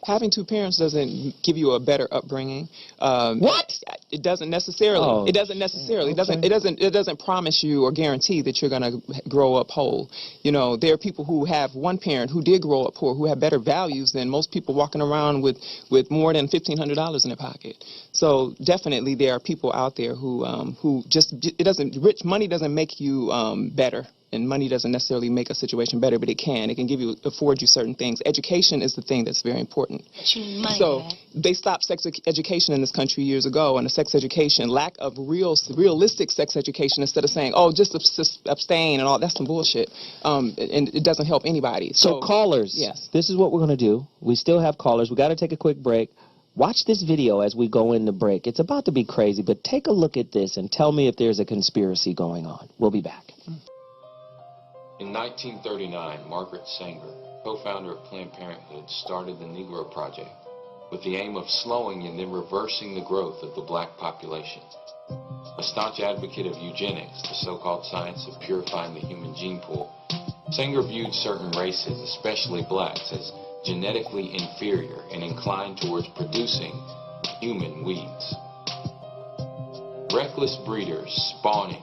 Having two parents doesn't give you a better upbringing. What? It doesn't necessarily. Oh, it doesn't necessarily. okay. It doesn't promise you or guarantee that you're going to grow up whole. There are people who have one parent who did grow up poor, who have better values than most people walking around with more than $1,500 in their pocket. So definitely there are people out there who just money doesn't make you better. And money doesn't necessarily make a situation better, but it can. It can afford you certain things. Education is the thing that's very important. So they stopped sex education in this country years ago, and lack of realistic sex education, instead of saying, oh, just abstain and all, that's some bullshit. And it doesn't help anybody. So callers, yes, this is what we're going to do. We still have callers. We got to take a quick break. Watch this video as we go in the break. It's about to be crazy, but take a look at this and tell me if there's a conspiracy going on. We'll be back. In 1939, Margaret Sanger, co-founder of Planned Parenthood, started the Negro Project. with the aim of slowing and then reversing the growth of the black population. A staunch advocate of eugenics, the so-called science of purifying the human gene pool, Sanger viewed certain races, especially blacks, as genetically inferior and inclined towards producing human weeds. Reckless breeders spawning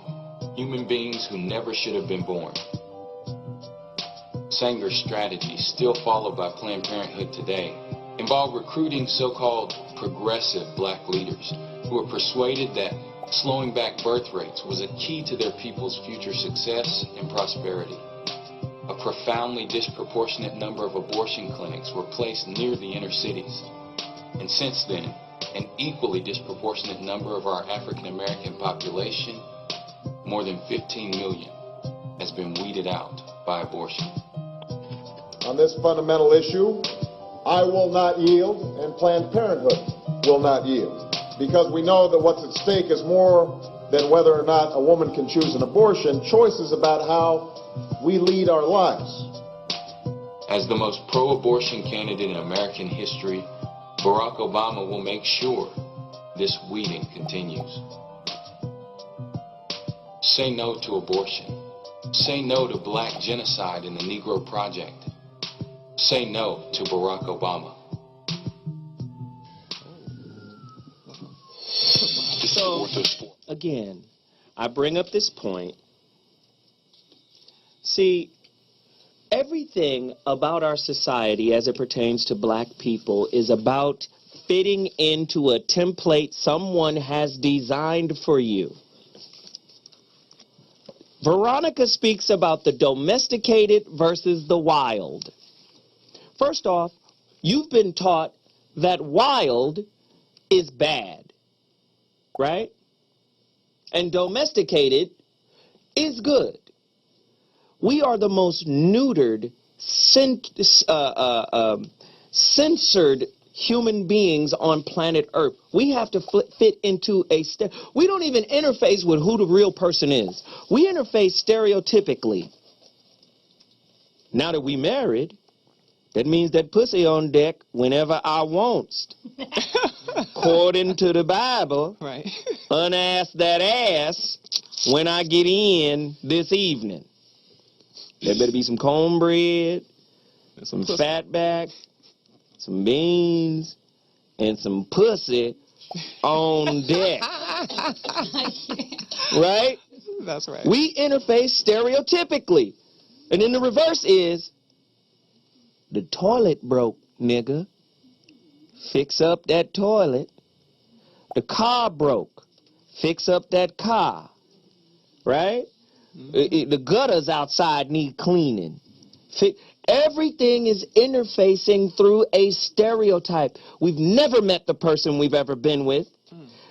human beings who never should have been born. Sanger's strategies, still followed by Planned Parenthood today, involve recruiting so-called progressive black leaders who are persuaded that slowing back birth rates was a key to their people's future success and prosperity. A profoundly disproportionate number of abortion clinics were placed near the inner cities. And since then, an equally disproportionate number of our African American population, more than 15 million, has been weeded out by abortion. On this fundamental issue, I will not yield, and Planned Parenthood will not yield, because we know that what's at stake is more than whether or not a woman can choose an abortion. Choices about how we lead our lives. As the most pro-abortion candidate in American history, Barack Obama will make sure this weeding continues. Say no to abortion. Say no to black genocide in the Negro Project. Say no to Barack Obama. So, again, I bring up this point. See, everything about our society as it pertains to black people is about fitting into a template someone has designed for you. Veronica speaks about the domesticated versus the wild. First off, you've been taught that wild is bad, right? And domesticated is good. We are the most neutered, censored human beings on planet Earth. We have to fit into we don't even interface with who the real person is. We interface stereotypically. Now that we married, that means that pussy on deck whenever I wants. According to the Bible, right. Unass that ass when I get in this evening. There better be some cornbread, some fatback, some beans, and some pussy on deck. Right? That's right. We interface stereotypically. And then the reverse is, the toilet broke, nigga. Fix up that toilet. The car broke. Fix up that car. Right? The gutters outside need cleaning. Everything is interfacing through a stereotype. We've never met the person we've ever been with.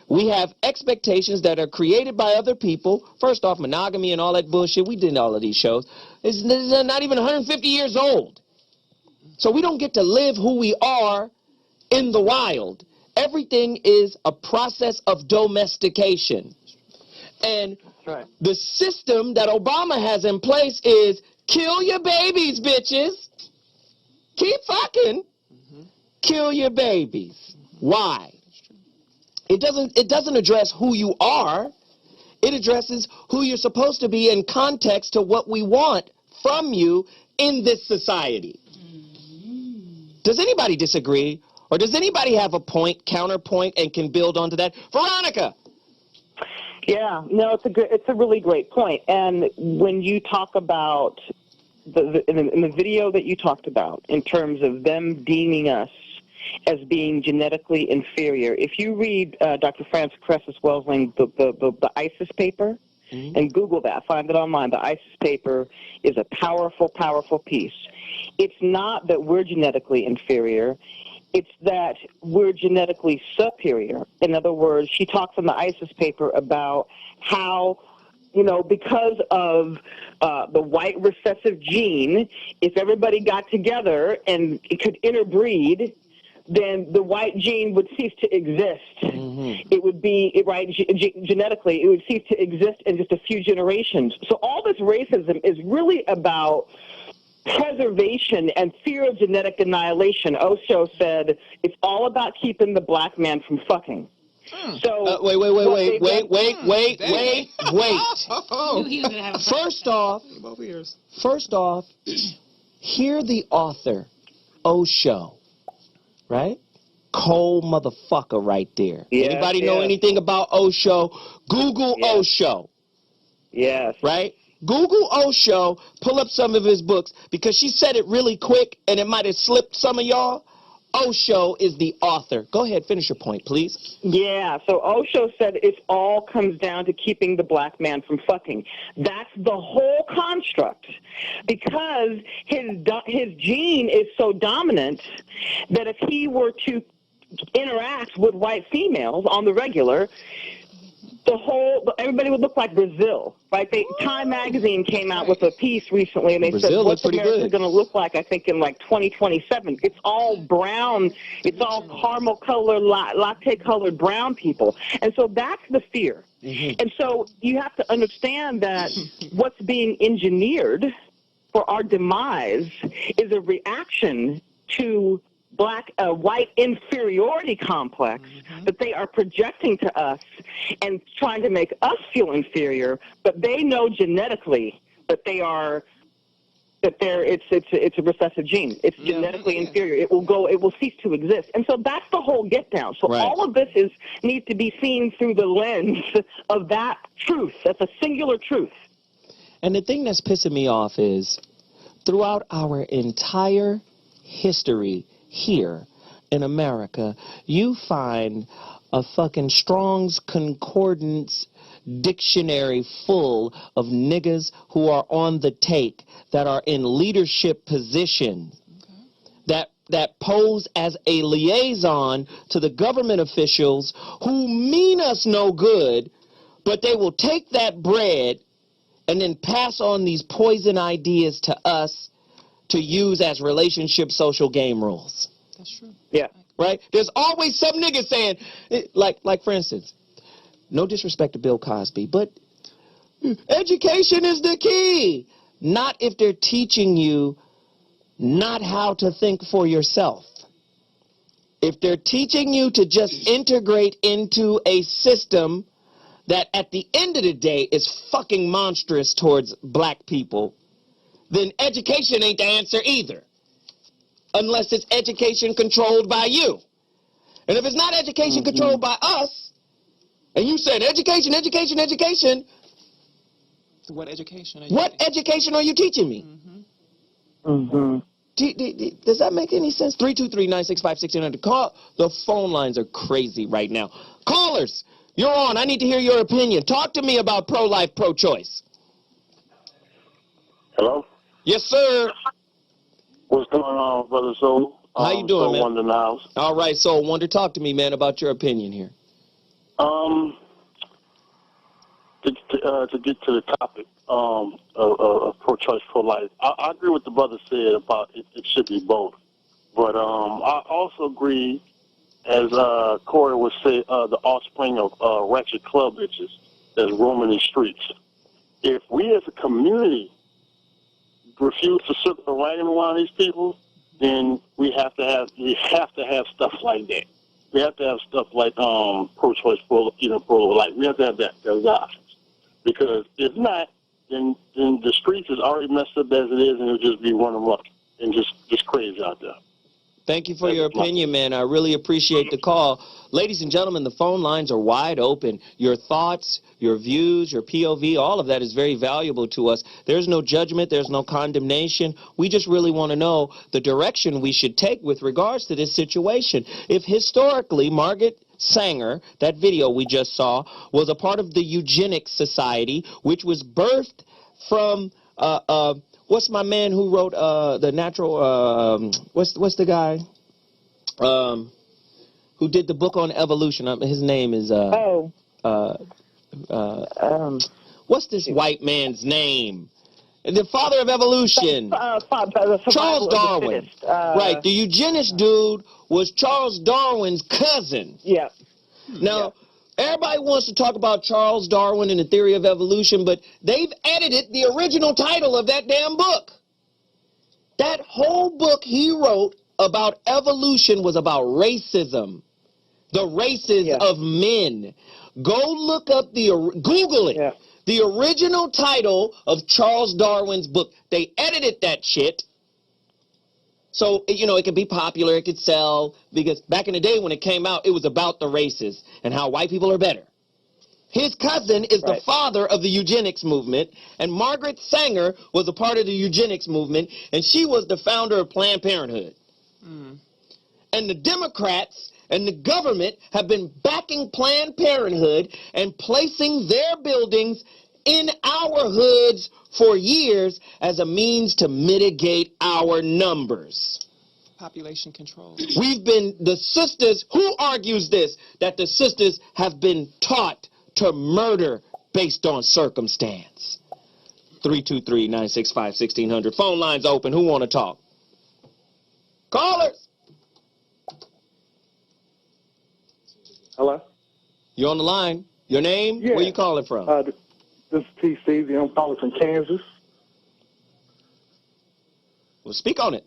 We have expectations that are created by other people. First off, monogamy and all that bullshit. We did all of these shows. It's not even 150 years old. So we don't get to live who we are in the wild. Everything is a process of domestication. And the system that Obama has in place is kill your babies, bitches. Keep fucking. Kill your babies. Why? It doesn't address who you are. It addresses who you're supposed to be in context to what we want from you in this society. Does anybody disagree? Or does anybody have a point, counterpoint, and can build onto that? Veronica! Yeah, no, it's a really great point. And when you talk about in the video that you talked about, in terms of them deeming us as being genetically inferior, if you read Dr. Frances Cress Welsing, the ISIS paper, and Google that, find it online. The ISIS paper is a powerful, powerful piece. It's not that we're genetically inferior. It's that we're genetically superior. In other words, she talks in the ISIS paper about how, because of the white recessive gene, if everybody got together and it could interbreed, then the white gene would cease to exist. It would be, genetically, it would cease to exist in just a few generations. So all this racism is really about preservation and fear of genetic annihilation, Osho said it's all about keeping the black man from fucking. So wait. First off, hear the author, Osho, right? Cold motherfucker right there. Yes, Anybody know anything about Osho? Google Osho. Yes. Right? Google Osho, pull up some of his books, because she said it really quick and it might have slipped some of y'all. Osho is the author. Go ahead, finish your point, please. Yeah, so Osho said it all comes down to keeping the black man from fucking. That's the whole construct, because his gene is so dominant that if he were to interact with white females on the regular, everybody would look like Brazil, right? Time magazine came out with a piece recently, and they said, what's America going to look like, I think, in like 2027? It's all brown. It's all caramel-colored, latte-colored brown people. And so that's the fear. And so you have to understand that what's being engineered for our demise is a reaction to white inferiority complex that they are projecting to us and trying to make us feel inferior, but they know genetically that it's a recessive gene. It's genetically inferior. It will cease to exist. And so that's the whole get down. So all of this needs to be seen through the lens of that truth. That's a singular truth. And the thing that's pissing me off is throughout our entire history here in America, you find a fucking Strong's Concordance dictionary full of niggas who are on the take, that are in leadership positions, that pose as a liaison to the government officials who mean us no good, but they will take that bread and then pass on these poison ideas to us to use as relationship social game rules. That's true. Yeah. Right? There's always some nigga saying, like for instance, no disrespect to Bill Cosby, but education is the key. Not if they're teaching you not how to think for yourself. If they're teaching you to just integrate into a system that at the end of the day is fucking monstrous towards black people, then education ain't the answer either. Unless it's education controlled by you. And if it's not education controlled by us, and you said education. So what education are you teaching me? Does that make any sense? 323-965-1600. Call. The phone lines are crazy right now. Callers, you're on. I need to hear your opinion. Talk to me about pro-life, pro-choice. Hello? Yes, sir. What's going on, Brother Soul? How you doing, man? Wonder in the house. All right, Soul Wonder, talk to me, man, about your opinion here. To get to the topic of pro-choice, pro-life, I agree with the brother said about it should be both. But I also agree, as Corey would say, the offspring of ratchet club bitches that's roaming the streets. If we as a community refuse to circle right around these people, then we have to have stuff like that. We have to have stuff like pro-choice, pro-life. We have to have those options. Because if not, then the streets is already messed up as it is, and it'll just be running amok and just crazy out there. Thank you for your opinion, man. I really appreciate the call. Ladies and gentlemen, the phone lines are wide open. Your thoughts, your views, your POV, all of that is very valuable to us. There's no judgment. There's no condemnation. We just really want to know the direction we should take with regards to this situation. If historically, Margaret Sanger, that video we just saw, was a part of the eugenics society, which was birthed from what's my man who wrote the natural what's the guy who did the book on evolution? His name is what's this white man's name? The father of evolution. Charles Darwin. Right. The eugenist dude was Charles Darwin's cousin. Yeah. Now, everybody wants to talk about Charles Darwin and the theory of evolution, but they've edited the original title of that damn book. That whole book he wrote about evolution was about racism. The races of men. Go look up Google it. The original title of Charles Darwin's book. They edited that shit. So, you know, it could be popular, it could sell, because back in the day when it came out, it was about the races and how white people are better. His cousin is the father of the eugenics movement, and Margaret Sanger was a part of the eugenics movement, and she was the founder of Planned Parenthood. And the Democrats and the government have been backing Planned Parenthood and placing their buildings in our hoods for years as a means to mitigate our numbers. Population control. We've been, the sisters, who argues this, that the sisters have been taught to murder based on circumstance? 323-965-1600. Phone lines open. Who want to talk? Callers. Hello? You on the line? Your name? Where you calling from? This is T. Stevie. I'm calling from Kansas. Well, speak on it.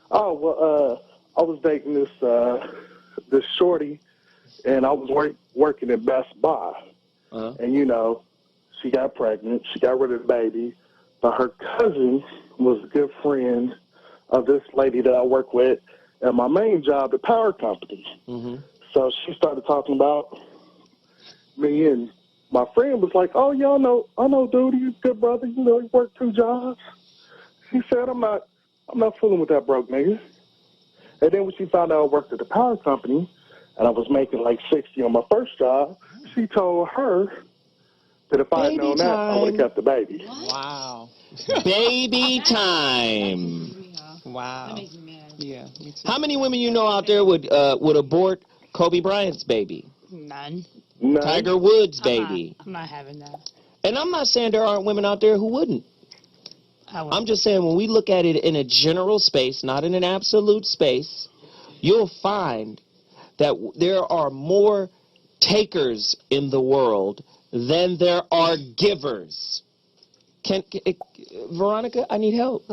Oh, well, I was dating this shorty, and I was working at Best Buy. And, you know, she got pregnant. She got rid of the baby. But her cousin was a good friend of this lady that I work with at my main job, the power company. So she started talking about me, and my friend was like, "Oh, yeah, I know, dude, he's a good brother. You know, he worked 2 jobs." She said, I'm not fooling with that broke nigga. And then when she found out I worked at the power company and I was making like 60 on my first job, she told her that if I had known that, I would have kept the baby. Wow. Baby time. Wow. Yeah, me too. How many women you know out there would abort Kobe Bryant's baby? None. Tiger Woods' baby. I'm not having that. And I'm not saying there aren't women out there who wouldn't. I'm just saying when we look at it in a general space, not in an absolute space, you'll find that there are more takers in the world than there are givers. Veronica, I need help.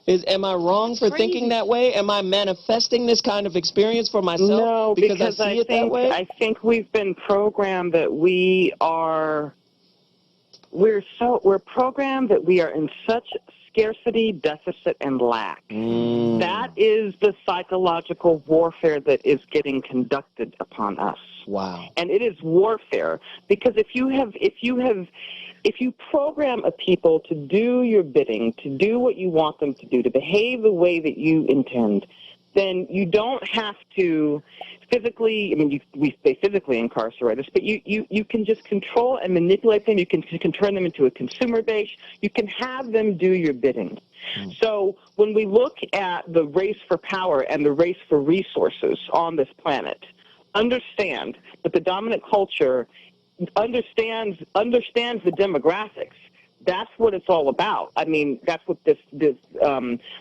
Am I wrong for thinking that way? Am I manifesting this kind of experience for myself? No, because I see it that way? I think we've been programmed that we're programmed that we are in such scarcity, deficit, and lack. That is the psychological warfare that is getting conducted upon us. Wow. And it is warfare because if you program a people to do your bidding, to do what you want them to do, to behave the way that you intend, then you don't have to physically, they physically incarcerate us, but you can just control and manipulate them. You can turn them into a consumer base. You can have them do your bidding. So when we look at the race for power and the race for resources on this planet, understand that the dominant culture understands the demographics. That's what it's all about. I mean, that's what the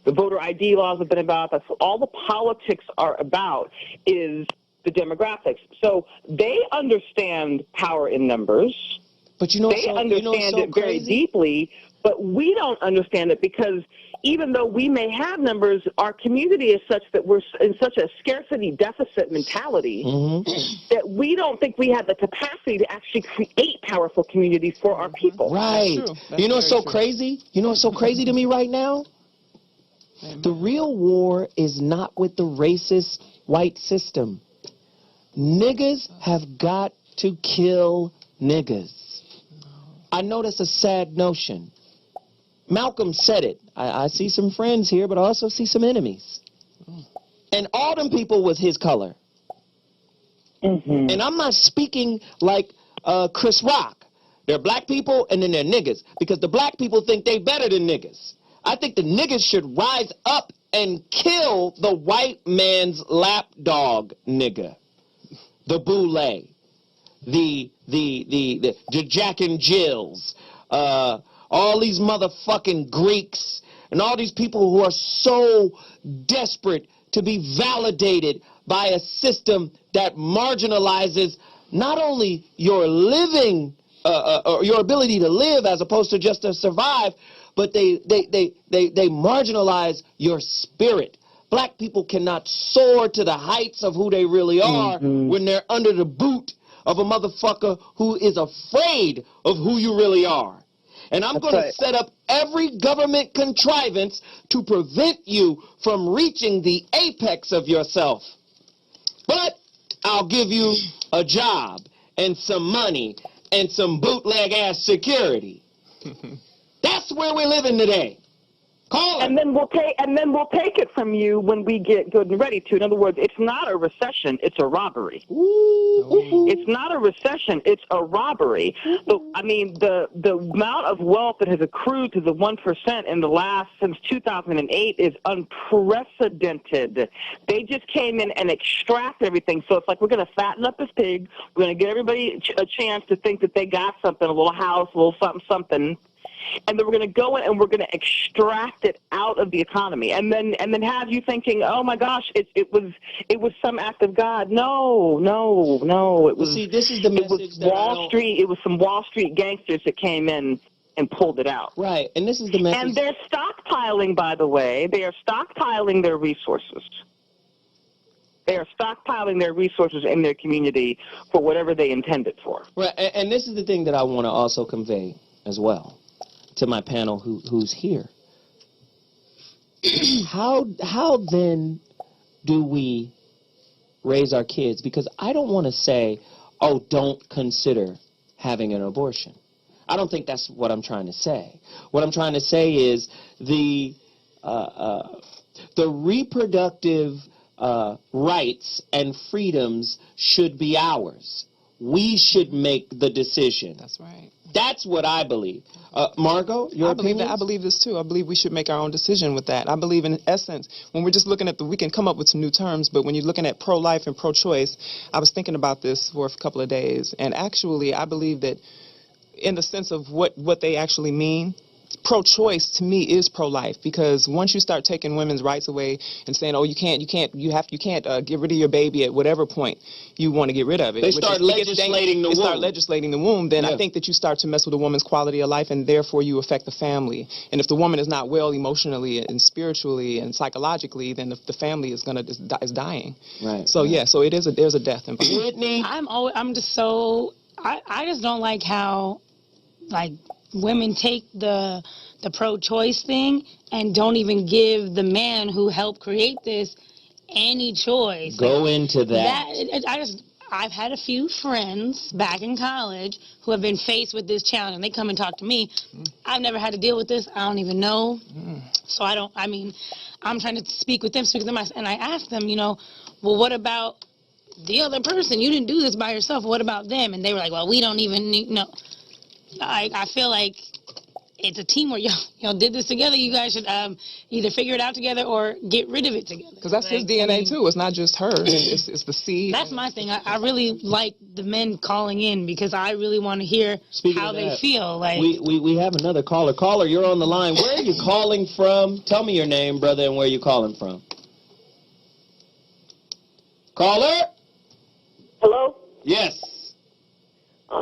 voter ID laws have been about. That's what all the politics are about, is the demographics. So they understand power in numbers. But they understand it very deeply, but we don't understand it because even though we may have numbers, our community is such that we're in such a scarcity deficit mentality that we don't think we have the capacity to actually create powerful communities for our people. Right. You know what's so crazy? You know what's so crazy to me right now? The real war is not with the racist white system. Niggas have got to kill niggas. I know that's a sad notion. Malcolm said it. I see some friends here, but I also see some enemies. And all them people was his color. And I'm not speaking like Chris Rock. They're black people and then they're niggas. Because the black people think they better than niggas. I think the niggas should rise up and kill the white man's lapdog nigga. The boule. The Jack and Jills. All these motherfucking Greeks and all these people who are so desperate to be validated by a system that marginalizes not only your living or your ability to live as opposed to just to survive, but they marginalize your spirit. Black people cannot soar to the heights of who they really are when they're under the boot of a motherfucker who is afraid of who you really are. And I'm going to set up every government contrivance to prevent you from reaching the apex of yourself. But I'll give you a job and some money and some bootleg-ass security. That's where we're living today. And then we'll take it from you when we get good and ready to. In other words, it's not a recession, it's a robbery. It's not a recession, it's a robbery. I mean, the amount of wealth that has accrued to the 1% in the last, since 2008 is unprecedented. They just came in and extracted everything. So it's like we're going to fatten up this pig. We're going to get everybody a chance to think that they got something, a little house, a little something, something. And then we're going to go in and we're going to extract it out of the economy, and then have you thinking, oh my gosh, it was some act of God. No. It was. See, this is the message that Wall Street. It was some Wall Street gangsters that came in and pulled it out. Right, and this is the message. And they're stockpiling, by the way. They are stockpiling their resources. They are stockpiling their resources in their community for whatever they intend it for. Right, and this is the thing that I want to also convey as well to my panel who's here. How then do we raise our kids? Because I don't want to say, oh, don't consider having an abortion. I don't think that's what I'm trying to say. What I'm trying to say is the reproductive rights and freedoms should be ours. We should make the decision. That's right. That's what I believe. Margot, your opinion? I believe this too. I believe we should make our own decision with that. I believe in essence, when we're just looking at we can come up with some new terms, but when you're looking at pro-life and pro-choice, I was thinking about this for a couple of days, and actually I believe that in the sense of what they actually mean, pro-choice to me is pro-life, because once you start taking women's rights away and saying, oh, you can't get rid of your baby at whatever point you want to get rid of it. They start legislating the womb. Start legislating the womb, then I think that you start to mess with a woman's quality of life, and therefore you affect the family. And if the woman is not well emotionally and spiritually and psychologically, then the family is dying. Right. So so there's a death involved. Whitney, I just don't like how women take the pro-choice thing and don't even give the man who helped create this any choice. Go into that. I've had a few friends back in college who have been faced with this challenge, and they come and talk to me. I've never had to deal with this. I don't even know. So I'm trying to speak with them, and I ask them, well, what about the other person? You didn't do this by yourself. What about them? And they were like, well, we don't even know. I feel like it's a team where y'all did this together. You guys should either figure it out together or get rid of it together. Because that's his DNA too. It's not just hers. It's the seed. That's my thing. I really like the men calling in, because I really want to hear how they feel. We have another caller. Caller, you're on the line. Where are you calling from? Tell me your name, brother, and where you're calling from. Caller? Hello? Yes.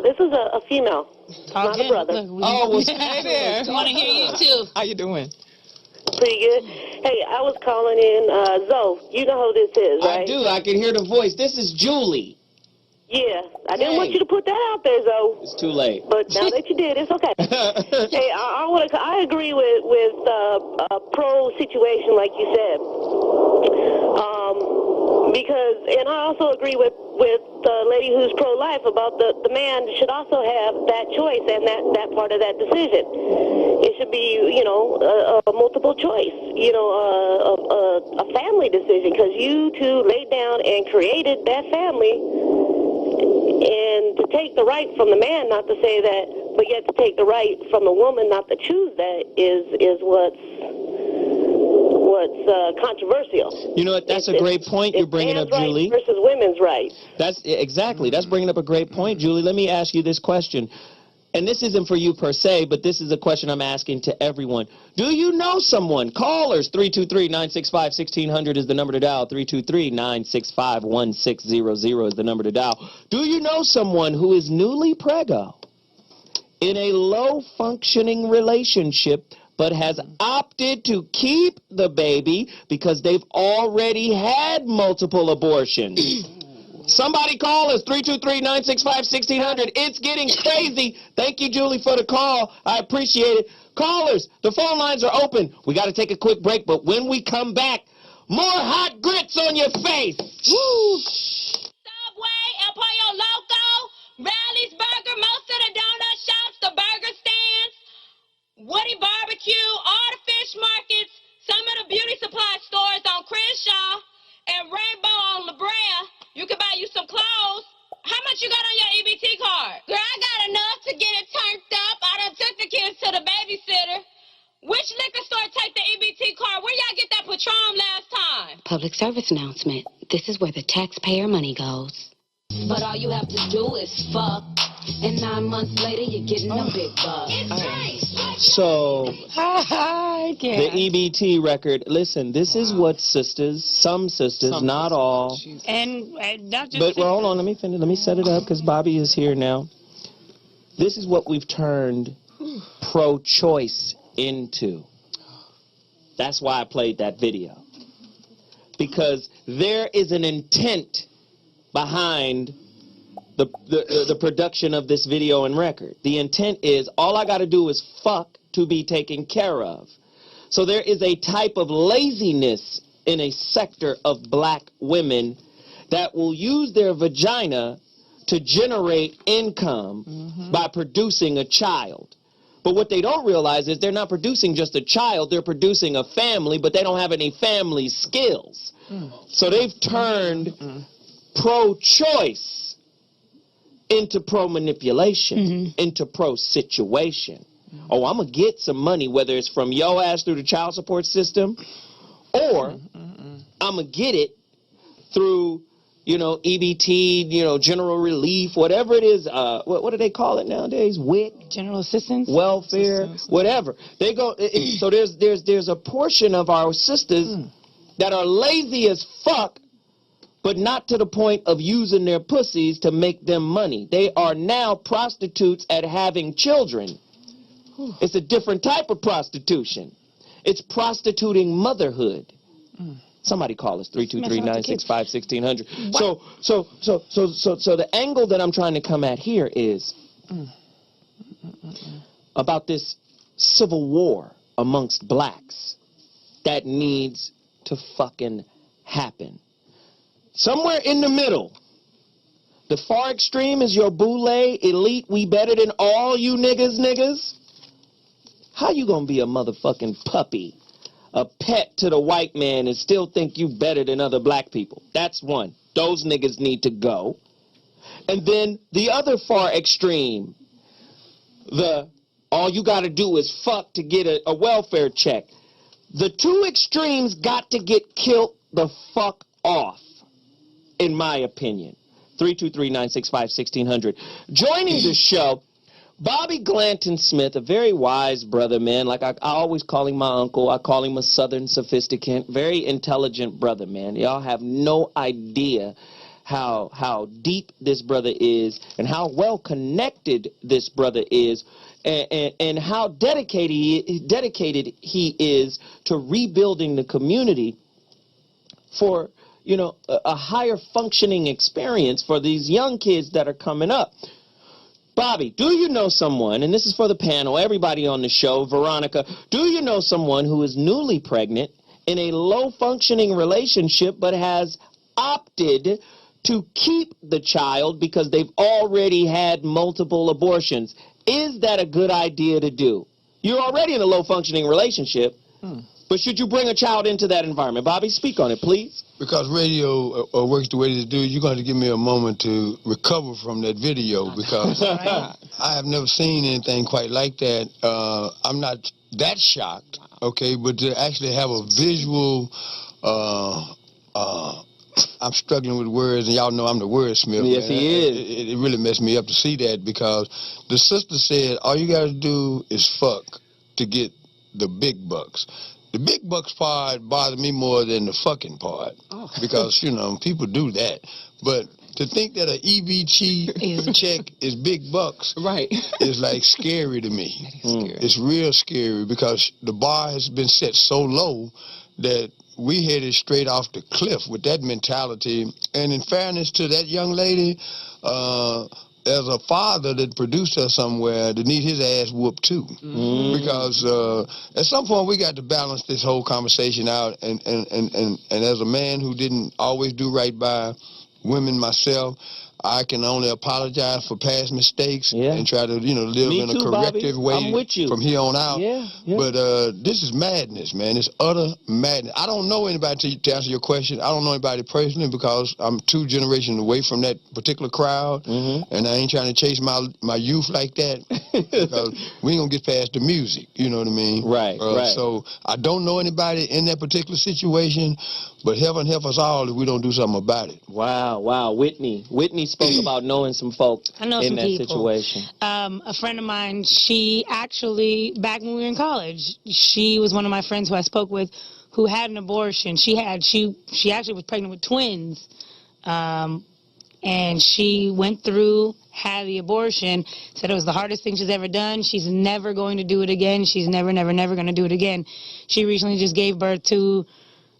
This is a female, not a brother. Hey there. I want to hear you too. How you doing? Pretty good. Hey, I was calling in, Zoe. You know who this is, right? I do. I can hear the voice. This is Julie. Yeah. I didn't want you to put that out there, Zoe. It's too late. But now that you did, it's okay. Hey, I agree with a pro situation, like you said. Because, and I also agree with the lady who's pro-life about the man should also have that choice and that part of that decision. It should be, a multiple choice, a family decision, because you two laid down and created that family, and to take the right from the man, not to say that, but yet to take the right from the woman, not to choose that, is what's controversial. You know what? That's a great point you're bringing up, Julie. Versus women's rights. That's bringing up a great point, Julie. Let me ask you this question. And this isn't for you per se, but this is a question I'm asking to everyone. Do you know someone? Callers, 323-965-1600 is the number to dial. 323-965-1600 is the number to dial. Do you know someone who is newly preggo, in a low-functioning relationship, but has opted to keep the baby because they've already had multiple abortions. Somebody call us, 323-965-1600. It's getting crazy. Thank you, Julie, for the call. I appreciate it. Callers, the phone lines are open. We got to take a quick break, but when we come back, more hot grits on your face. Woo! Subway, El Pollo Loco, Rally's Burger, most of the donut shops, the burger stands, Woody Barbecue, all the fish markets, some of the beauty supply stores on Crenshaw and Rainbow on La Brea. You can buy you some clothes. How much you got on your EBT card? Girl, I got enough to get it turned up. I done took the kids to the babysitter. Which liquor store take the EBT card? Where y'all get that Patron last time? Public service announcement. This is where the taxpayer money goes. But all you have to do is fuck. And 9 months later, you're getting a big buck. So, the EBT record, listen, this is what sisters, some sisters, not all. And not just. But well, hold on, let me finish. Let me set it up because Bobby is here now. This is what we've turned pro-choice into. That's why I played that video. Because there is an intent behind the production of this video and record. The intent is all I got to do is fuck to be taken care of. So there is a type of laziness in a sector of black women that will use their vagina to generate income by producing a child. But what they don't realize is they're not producing just a child, they're producing a family, but they don't have any family skills. So they've turned pro-choice into pro-manipulation, into pro-situation. Oh, I'm going to get some money, whether it's from your ass through the child support system, or I'm going to get it through, you know, EBT, you know, general relief, whatever it is. What do they call it nowadays? WIC? General assistance? Welfare, whatever. They go, so there's a portion of our sisters that are lazy as fuck, but not to the point of using their pussies to make them money. They are now prostitutes at having children. It's a different type of prostitution. It's prostituting motherhood. Somebody call us, 323-965-1600. So the angle that I'm trying to come at here is about this civil war amongst blacks that needs to fucking happen. Somewhere in the middle, the far extreme is your boule, elite, we better than all you niggas. How you gonna be a motherfucking puppy, a pet to the white man and still think you better than other black people? That's one. Those niggas need to go. And then the other far extreme, all you gotta do is fuck to get a welfare check. The two extremes got to get killed the fuck off, in my opinion. 323-965-1600. Joining the show, Bobby Glanton Smith, a very wise brother, man. Like I always call him my uncle. I call him a southern sophisticant, very intelligent brother, man. Y'all have no idea how deep this brother is and how well connected this brother is, and how dedicated he is to rebuilding the community for, you know, a higher functioning experience for these young kids that are coming up. Bobby, do you know someone, and this is for the panel, everybody on the show, Veronica, do you know someone who is newly pregnant in a low-functioning relationship but has opted to keep the child because they've already had multiple abortions? Is that a good idea to do? You're already in a low-functioning relationship, but should you bring a child into that environment? Bobby, speak on it, please. Because radio works the way it do, you're going to give me a moment to recover from that video, because I have never seen anything quite like that. I'm not that shocked, okay, but to actually have a visual, I'm struggling with words, and y'all know I'm the wordsmith. Yes, he is. It really messed me up to see that, because the sister said all you got to do is fuck to get the big bucks. the big bucks part bothers me more than the fucking part. Because, you know, people do that. But to think that an EBT check is big bucks is like scary to me. It's real scary because the bar has been set so low that we headed straight off the cliff with that mentality. And in fairness to that young lady, as a father that produced her somewhere, to need his ass whooped too. Because at some point we got to balance this whole conversation out. And as a man who didn't always do right by women myself, I can only apologize for past mistakes and try to, you know, live in a corrective way from here on out. But this is madness, man. It's utter madness. I don't know anybody, to answer your question, I don't know anybody personally because I'm 2 generations away from that particular crowd, and I ain't trying to chase my youth like that because we ain't going to get past the music, you know what I mean? Right. So I don't know anybody in that particular situation, but heaven help us all if we don't do something about it. Wow. Whitney spoke about knowing some folk I know in some that people. situation. A friend of mine, she actually, back when we were in college, she was one of my friends who I spoke with who had an abortion. She actually was pregnant with twins. And she went through, had the abortion, said it was the hardest thing she's ever done. She's never going to do it again. She's never going to do it again. She recently just gave birth to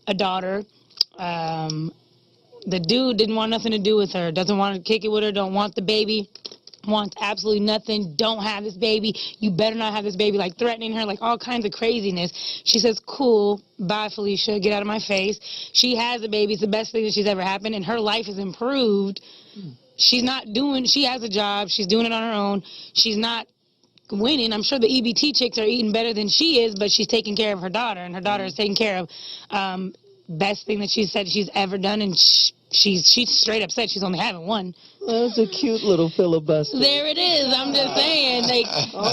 a daughter. The dude didn't want nothing to do with her, doesn't want to kick it with her, don't want the baby, wants absolutely nothing, don't have this baby, you better not have this baby, like threatening her, like all kinds of craziness. She says, cool, bye Felicia, get out of my face. She has a baby, it's the best thing that she's ever happened, and her life has improved. She has a job, she's doing it on her own, she's not winning. I'm sure the EBT chicks are eating better than she is, but she's taking care of her daughter, and her daughter is taken care of. Best thing that she said she's ever done, and she's straight up said she's only having one. That's a cute little filibuster. There it is. I'm just saying.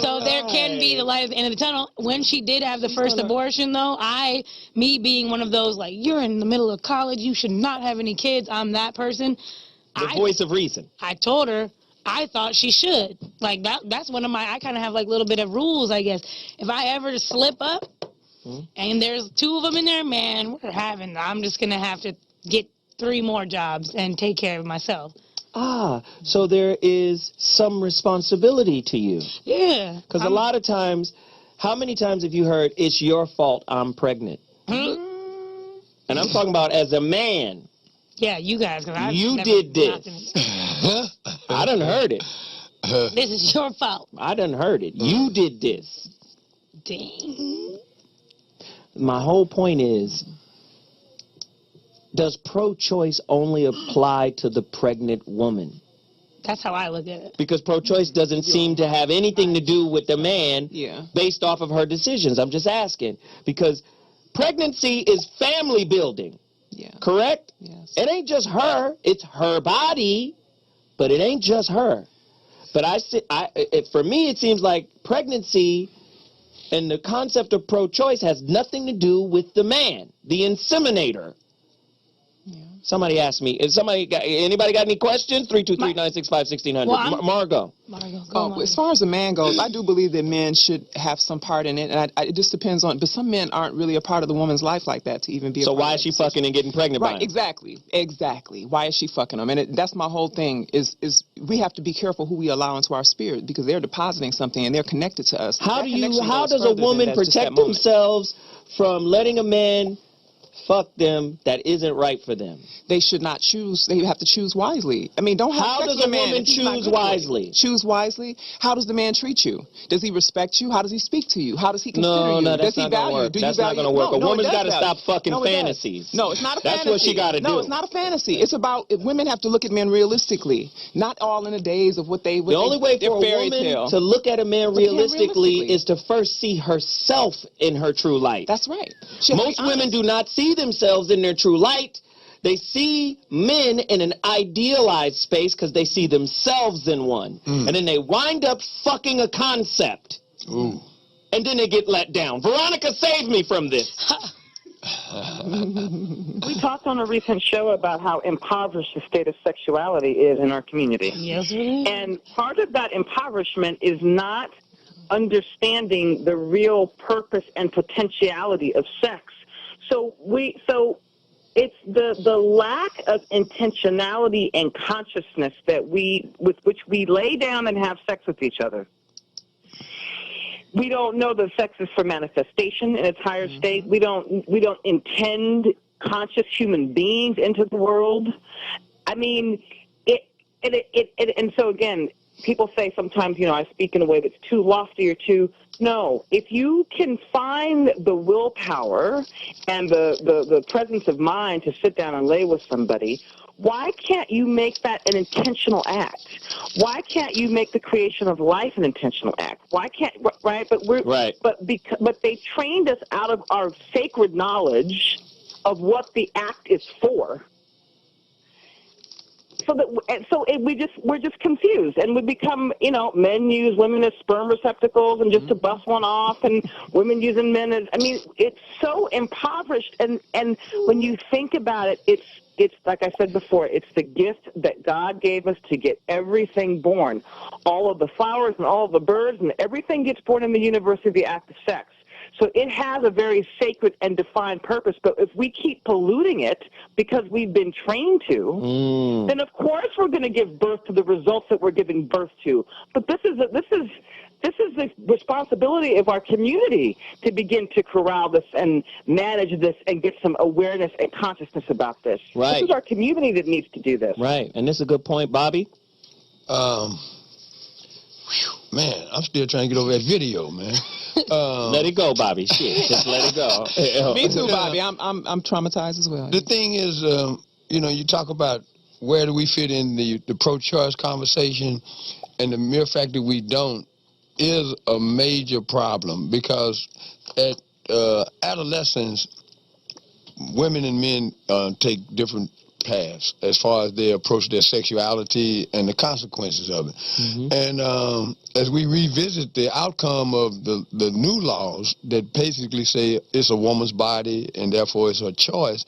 So there can be the light at the end of the tunnel. When she did have the first abortion, though, me being one of those, like, you're in the middle of college, you should not have any kids, I'm that person. The voice of reason. I told her I thought she should. Like, that's one of my, I kind of have, like, a little bit of rules, I guess. If I ever slip up, and there's 2 of them in there, man, I'm just going to have to get 3 more jobs and take care of myself. So there is some responsibility to you. Yeah. Because a lot of times, how many times have you heard, it's your fault I'm pregnant? And I'm talking about as a man. Yeah, you guys. You did this. I done heard it. This is your fault. I done heard it. You did this. Dang. My whole point is, does pro-choice only apply to the pregnant woman? That's how I look at it. Because pro-choice doesn't seem to have anything to do with the man based off of her decisions. I'm just asking. Because pregnancy is family building. Correct? Yes. It ain't just her. It's her body. But it ain't just her. But for me, it seems like pregnancy and the concept of pro-choice has nothing to do with the man, the inseminator. Somebody asked me, anybody got any questions? 323-965-1600. Well, Margot. As far as a man goes, I do believe that men should have some part in it, and it just depends on, but some men aren't really a part of the woman's life like that to even be a part of it. So why is she fucking and getting pregnant by him? Exactly. Why is she fucking them? And that's my whole thing, is we have to be careful who we allow into our spirit, because they're depositing something and they're connected to us. How does a woman protect themselves from letting a man fuck them that isn't right for them? They should not choose. They have to choose wisely. I mean, don't have How sex does with a man woman if he's not choose good for you. wisely? Choose wisely. How does the man treat you? Does he respect you? How does he speak to you? How does he consider you? No, that's does he not gonna value? work. Do That's you not value? gonna work. No, A woman's it does got to value. stop fucking No, it does. fantasies. No, it's not a That's fantasy. what she got to do. No, it's not a fantasy. It's about women have to look at men realistically, not all in the days of what they. The only way for a woman to look at a man realistically is to first see herself in her true light. That's right. Most women do not see themselves in their true light. They see men in an idealized space because they see themselves in one. And then they wind up fucking a concept. Ooh. And then they get let down. Veronica, save me from this. We talked on a recent show about how impoverished the state of sexuality is in our community. Yes, it is. And part of that impoverishment is not understanding the real purpose and potentiality of sex. So it's the lack of intentionality and consciousness that with which we lay down and have sex with each other. We don't know that sex is for manifestation in its higher state. We don't intend conscious human beings into the world. I mean, and so again, people say sometimes, I speak in a way that's too lofty or too. No, if you can find the willpower and the presence of mind to sit down and lay with somebody, why can't you make that an intentional act? Why can't you make the creation of life an intentional act? Why can't, right? But they trained us out of our sacred knowledge of what the act is for. We're just confused, and we become, men use women as sperm receptacles and just to bust one off, and women using men as, it's so impoverished, and when you think about it, it's like I said before, it's the gift that God gave us to get everything born. All of the flowers and all of the birds and everything gets born in the universe through the act of sex. So it has a very sacred and defined purpose, but if we keep polluting it because we've been trained to, then of course we're going to give birth to the results that we're giving birth to. But this is the responsibility of our community to begin to corral this and manage this and get some awareness and consciousness about this. Right. This is our community that needs to do this. Right, and this is a good point, Bobby. Man, I'm still trying to get over that video, man. Let it go, Bobby. Shit, just let it go. Me too, Bobby. I'm traumatized as well. The thing is, you talk about where do we fit in the pro-choice conversation, and the mere fact that we don't is a major problem, because at adolescence, women and men take different paths as far as they approach their sexuality and the consequences of it. And as we revisit the outcome of the new laws that basically say it's a woman's body and therefore it's her choice,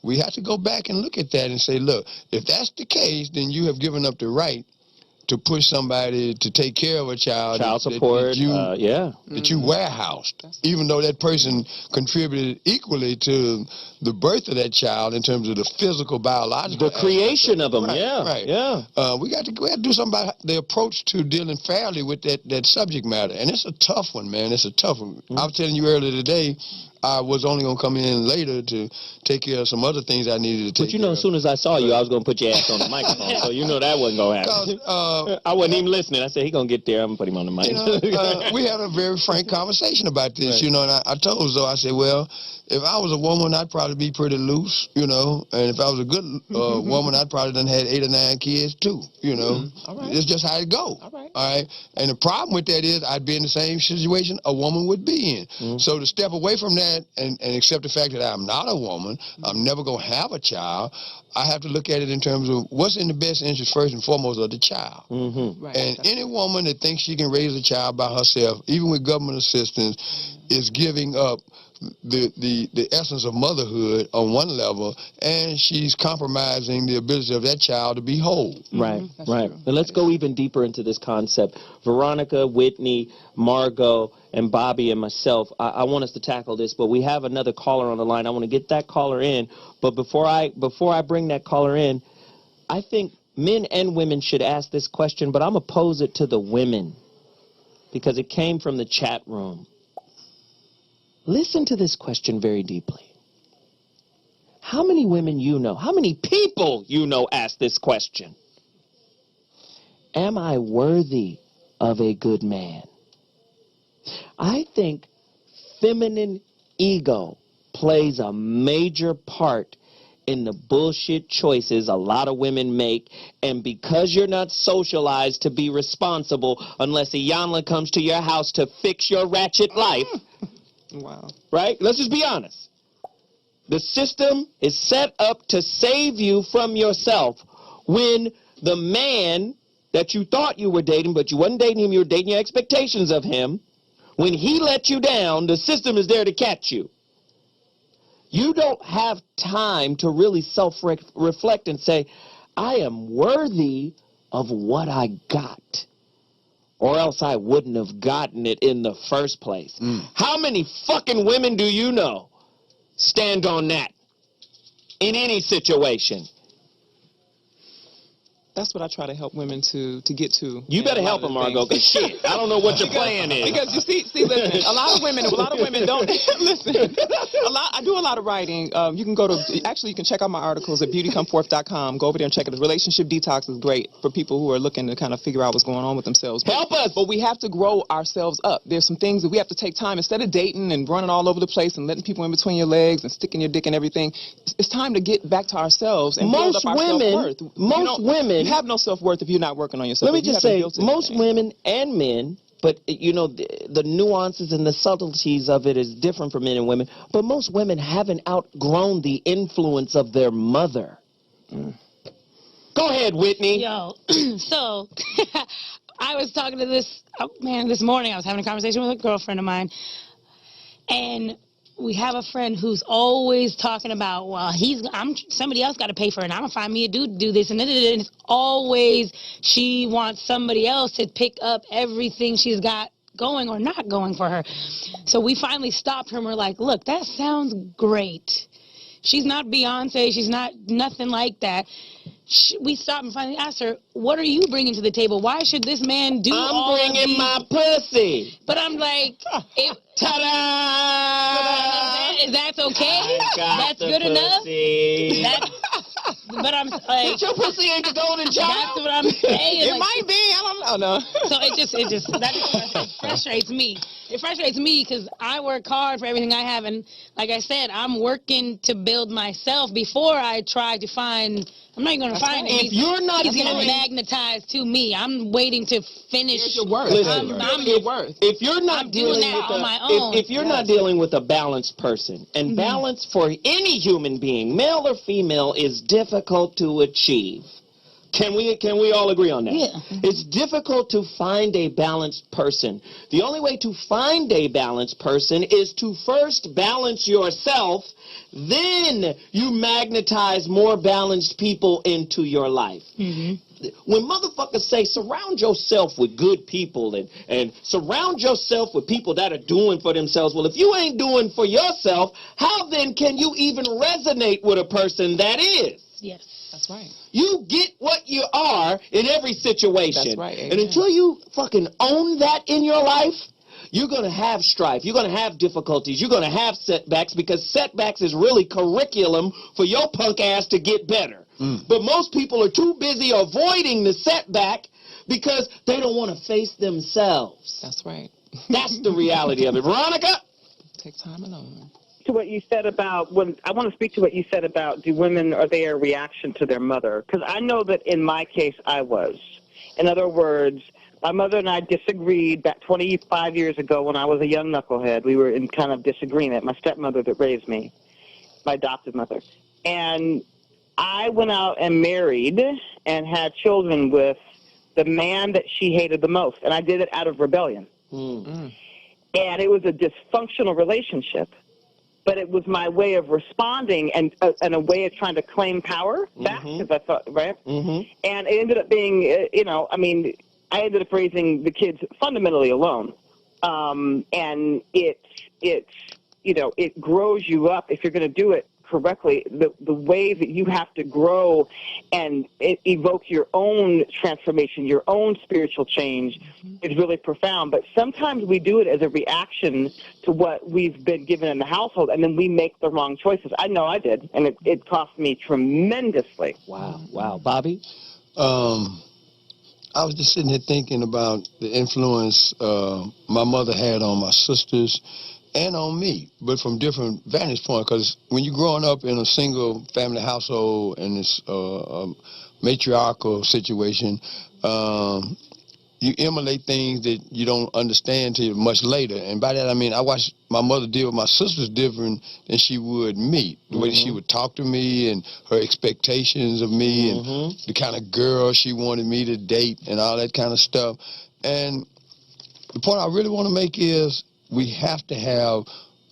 we have to go back and look at that and say, look, if that's the case, then you have given up the right to push somebody to take care of a child. Child support, that you warehoused, even though that person contributed equally to the birth of that child in terms of the physical, biological, the creation of them. We got to do something about the approach to dealing fairly with that subject matter, and it's a tough one, man. It's a tough one. I was telling you earlier today, I was only going to come in later to take care of some other things I needed to take care of. But as soon as I saw you, I was going to put your ass on the microphone, so that wasn't going to happen. I wasn't even listening. I said, he's going to get there. I'm going to put him on the mic. We had a very frank conversation about this, and I told Zoe, I said, well, if I was a woman, I'd probably be pretty loose, and if I was a good woman, I'd probably done had 8 or 9 kids too, All right. It's just how it go. All right. And the problem with that is I'd be in the same situation a woman would be in. So to step away from that and accept the fact that I'm not a woman, I'm never going to have a child, I have to look at it in terms of what's in the best interest first and foremost of the child. Right. And any woman that thinks she can raise a child by herself, even with government assistance, is giving up the essence of motherhood on one level, and she's compromising the ability of that child to be whole. Right. But let's go even deeper into this concept. Veronica, Whitney, Margot, and Bobby and myself, I want us to tackle this, but we have another caller on the line. I want to get that caller in, but before I bring that caller in, I think men and women should ask this question, but I'm going to pose it to the women because it came from the chat room. Listen to this question very deeply. How many women how many people ask this question? Am I worthy of a good man? I think feminine ego plays a major part in the bullshit choices a lot of women make, and because you're not socialized to be responsible unless Iyanla comes to your house to fix your ratchet life. Wow. Right? Let's just be honest. The system is set up to save you from yourself when the man that you thought you were dating, but you wasn't dating him, you were dating your expectations of him, when he let you down, the system is there to catch you. You don't have time to really self-reflect and say, I am worthy of what I got. or else I wouldn't have gotten it in the first place. How many fucking women do you know stand on that in any situation? That's what I try to help women to get to. You better help them, Margot, because shit, I don't know what your plan is. Because you see, listen, a lot of women don't listen. I do a lot of writing. You can go to, actually, you can check out my articles at beautycomeforth.com. Go over there and check it. The relationship detox is great for people who are looking to kind of figure out what's going on with themselves. Help us! But we have to grow ourselves up. There's some things that we have to take time. Instead of dating and running all over the place and letting people in between your legs and sticking your dick and everything, it's time to get back to ourselves and build up our self-worth. Most women you have no self-worth if you're not working on yourself. Let me just say, most women and men, but you know, the nuances and the subtleties of it is different for men and women, but most women haven't outgrown the influence of their mother. Go ahead, Whitney. Yo, so I was talking to this morning. I was having a conversation with a girlfriend of mine, and we have a friend who's always talking about, well, somebody else got to pay for it, and I'm going to find me a dude to do this, and it's always she wants somebody else to pick up everything she's got going or not going for her. So we finally stopped her, and we're like, look, that sounds great. She's not Beyonce. She's not nothing like that. We stopped and finally asked her, what are you bringing to the table? Why should this man do all of these? I'm bringing my pussy. But I'm like, ta-da! That's okay? That's good pussy. enough? But I'm like, but your pussy ain't the golden child. That's what I'm saying. It might be. I don't know. So that frustrates me. It frustrates me because I work hard for everything I have, and like I said, I'm working to build myself before I try to find. I'm not even going to find him. If you're not he's going to magnetize to me. I'm waiting to finish. Here's your worth. Listen, your worth. If you're not doing that on my own, if you're not dealing with a balanced person, and balance for any human being, male or female, is difficult to achieve. Can we all agree on that? Yeah. It's difficult to find a balanced person. The only way to find a balanced person is to first balance yourself, then you magnetize more balanced people into your life. When motherfuckers say surround yourself with good people and surround yourself with people that are doing for themselves, well, if you ain't doing for yourself, how then can you even resonate with a person that is? Yes. That's right. You get what you are in every situation. That's right. And until you fucking own that in your life, you're going to have strife. You're going to have difficulties. You're going to have setbacks, because setbacks is really curriculum for your punk ass to get better. But most people are too busy avoiding the setback because they don't want to face themselves. That's right. That's the reality of it. Veronica? Take time alone. To what you said about I want to speak to what you said about, do women, are they a reaction to their mother? Because I know that in my case I was. In other words, my mother and I disagreed back 25 years ago when I was a young knucklehead. We were in kind of disagreement. My stepmother that raised me, my adopted mother. And I went out and married and had children with the man that she hated the most. And I did it out of rebellion. And it was a dysfunctional relationship. But it was my way of responding and a way of trying to claim power back, because I thought, right? And it ended up being, I ended up raising the kids fundamentally alone. And it grows you up if you're going to do it correctly. The way that you have to grow and evoke your own transformation, your own spiritual change is really profound. But sometimes we do it as a reaction to what we've been given in the household, and then we make the wrong choices. I know I did, and it cost me tremendously. Wow. Bobby? I was just sitting here thinking about the influence my mother had on my sisters and on me, but from different vantage points. Because when you're growing up in a single family household in this matriarchal situation, you emulate things that you don't understand till much later. And by that I mean I watched my mother deal with my sisters different than she would me. The way that she would talk to me and her expectations of me and the kind of girl she wanted me to date and all that kind of stuff. And the point I really want to make is we have to have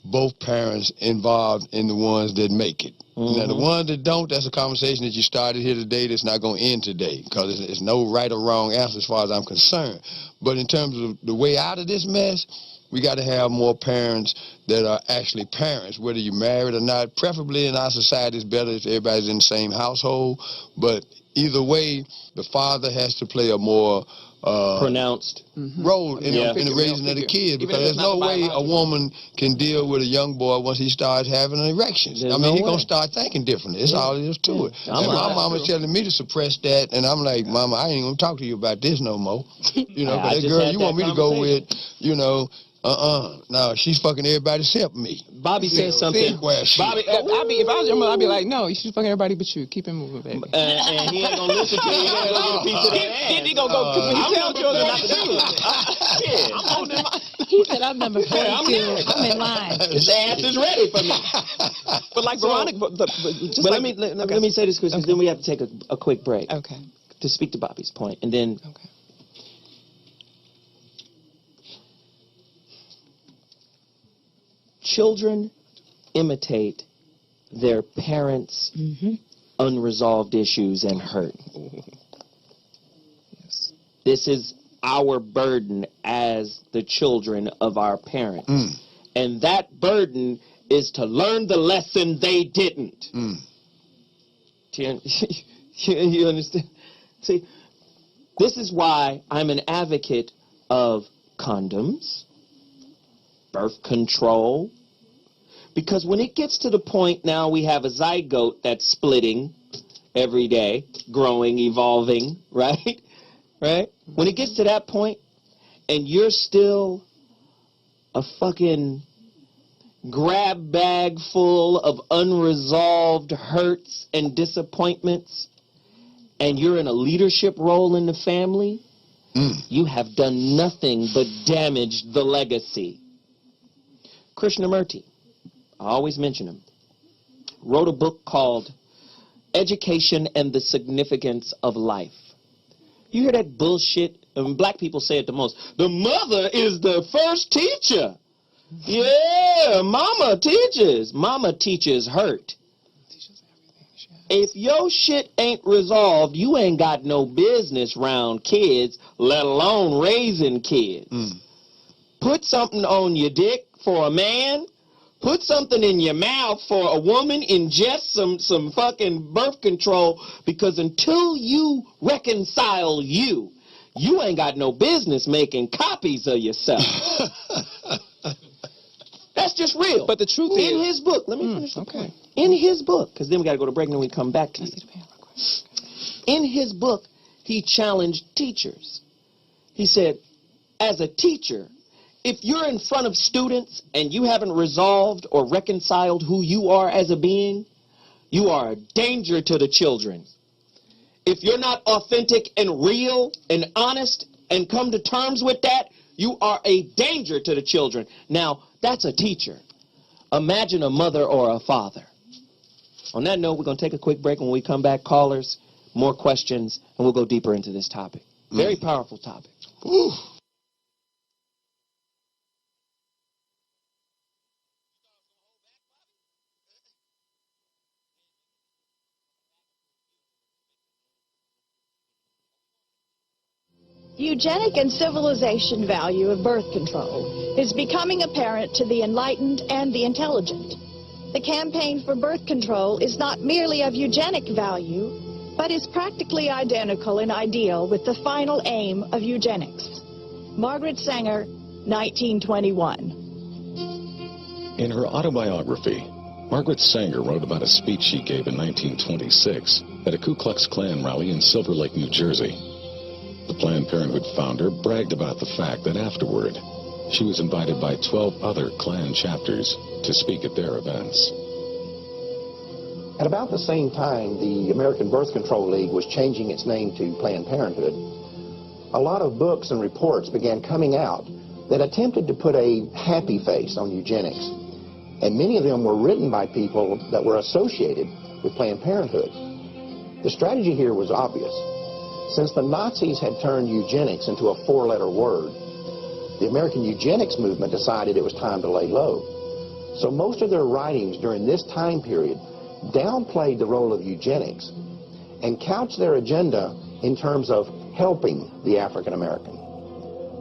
both parents involved in the ones that make it. Now, the ones that don't, that's a conversation that you started here today that's not going to end today, because it's no right or wrong answer as far as I'm concerned. But in terms of the way out of this mess, we got to have more parents that are actually parents, whether you're married or not. Preferably in our society, it's better if everybody's in the same household. But either way, the father has to play a more pronounced role in the raising of the kids, because there's no way a woman can deal with a young boy once he starts having erections. I mean, he's going to start thinking differently. That's all there is to it. And my mama's telling me to suppress that, and I'm like, Mama, I ain't going to talk to you about this no more. You know, but that girl you want me to go with, you know, no, she's fucking everybody except me. Bobby said something. Bobby, if I was your mother, I'd be like, no, she's fucking everybody but you. Keep it moving, baby. And he ain't gonna listen to you. He ain't gonna get a piece of that ass. Then he gonna go, because when he tells children not to do it. I'm holding my... He said, I'm number 42. I'm in line. This ass is ready for me. But like Veronica, let me say this, because then we have to take a quick break. Okay. To speak to Bobby's point, and then. Okay. Children imitate their parents' unresolved issues and hurt. Yes. This is our burden as the children of our parents. And that burden is to learn the lesson they didn't. You understand? See, this is why I'm an advocate of condoms, birth control, because when it gets to the point now we have a zygote that's splitting every day, growing, evolving, right? Right? When it gets to that point and you're still a fucking grab bag full of unresolved hurts and disappointments, and you're in a leadership role in the family, you have done nothing but damage the legacy. Krishnamurti, I always mention him, wrote a book called Education and the Significance of Life. You hear that bullshit? And black people say it the most. The mother is the first teacher. Yeah, mama teaches. Mama teaches hurt. If your shit ain't resolved, you ain't got no business around kids, let alone raising kids. Put something on your dick for a man. Put something in your mouth for a woman. Ingest some fucking birth control, because until you reconcile you ain't got no business making copies of yourself. That's just real. But the truth is, in his book, let me finish the point. In his book, because then we got to go to break and then we come back to you. In his book, he challenged teachers. He said, as a teacher, if you're in front of students and you haven't resolved or reconciled who you are as a being, you are a danger to the children. If you're not authentic and real and honest and come to terms with that, you are a danger to the children. Now, that's a teacher. Imagine a mother or a father. On that note, we're going to take a quick break. When we come back, callers, more questions, and we'll go deeper into this topic. Very powerful topic. Ooh. Eugenic and civilization value of birth control is becoming apparent to the enlightened and the intelligent. The campaign for birth control is not merely of eugenic value, but is practically identical in ideal with the final aim of eugenics. Margaret Sanger, 1921. In her autobiography, Margaret Sanger wrote about a speech she gave in 1926 at a Ku Klux Klan rally in Silver Lake, New Jersey. The Planned Parenthood founder bragged about the fact that afterward, she was invited by 12 other Klan chapters to speak at their events. At about the same time the American Birth Control League was changing its name to Planned Parenthood, a lot of books and reports began coming out that attempted to put a happy face on eugenics. And many of them were written by people that were associated with Planned Parenthood. The strategy here was obvious. Since the Nazis had turned eugenics into a four-letter word, the American eugenics movement decided it was time to lay low. So most of their writings during this time period downplayed the role of eugenics and couched their agenda in terms of helping the African American.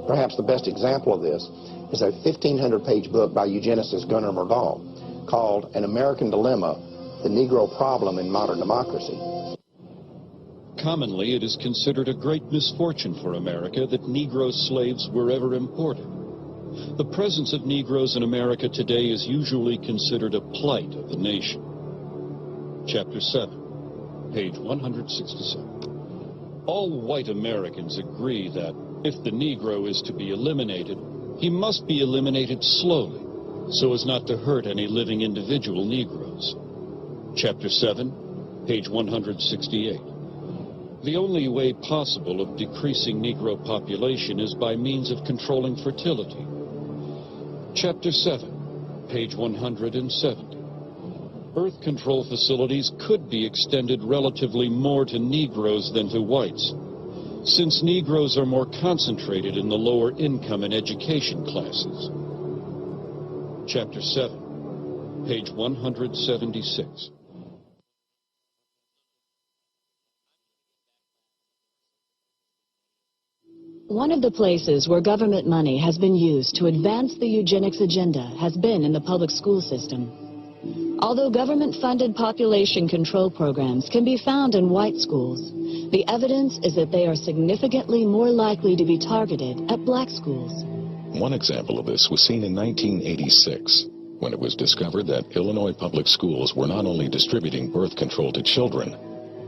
Perhaps the best example of this is a 1,500-page book by eugenicist Gunnar Myrdal called An American Dilemma, The Negro Problem in Modern Democracy. Commonly, it is considered a great misfortune for America that Negro slaves were ever imported. The presence of Negroes in America today is usually considered a plight of the nation. Chapter 7, page 167. All white Americans agree that if the Negro is to be eliminated, he must be eliminated slowly, so as not to hurt any living individual Negroes. Chapter 7, page 168. The only way possible of decreasing Negro population is by means of controlling fertility. Chapter 7, page 170. Birth control facilities could be extended relatively more to Negroes than to whites, since Negroes are more concentrated in the lower income and education classes. Chapter 7, page 176. One of the places where government money has been used to advance the eugenics agenda has been in the public school system. Although government-funded population control programs can be found in white schools, the evidence is that they are significantly more likely to be targeted at black schools. One example of this was seen in 1986, when it was discovered that Illinois public schools were not only distributing birth control to children,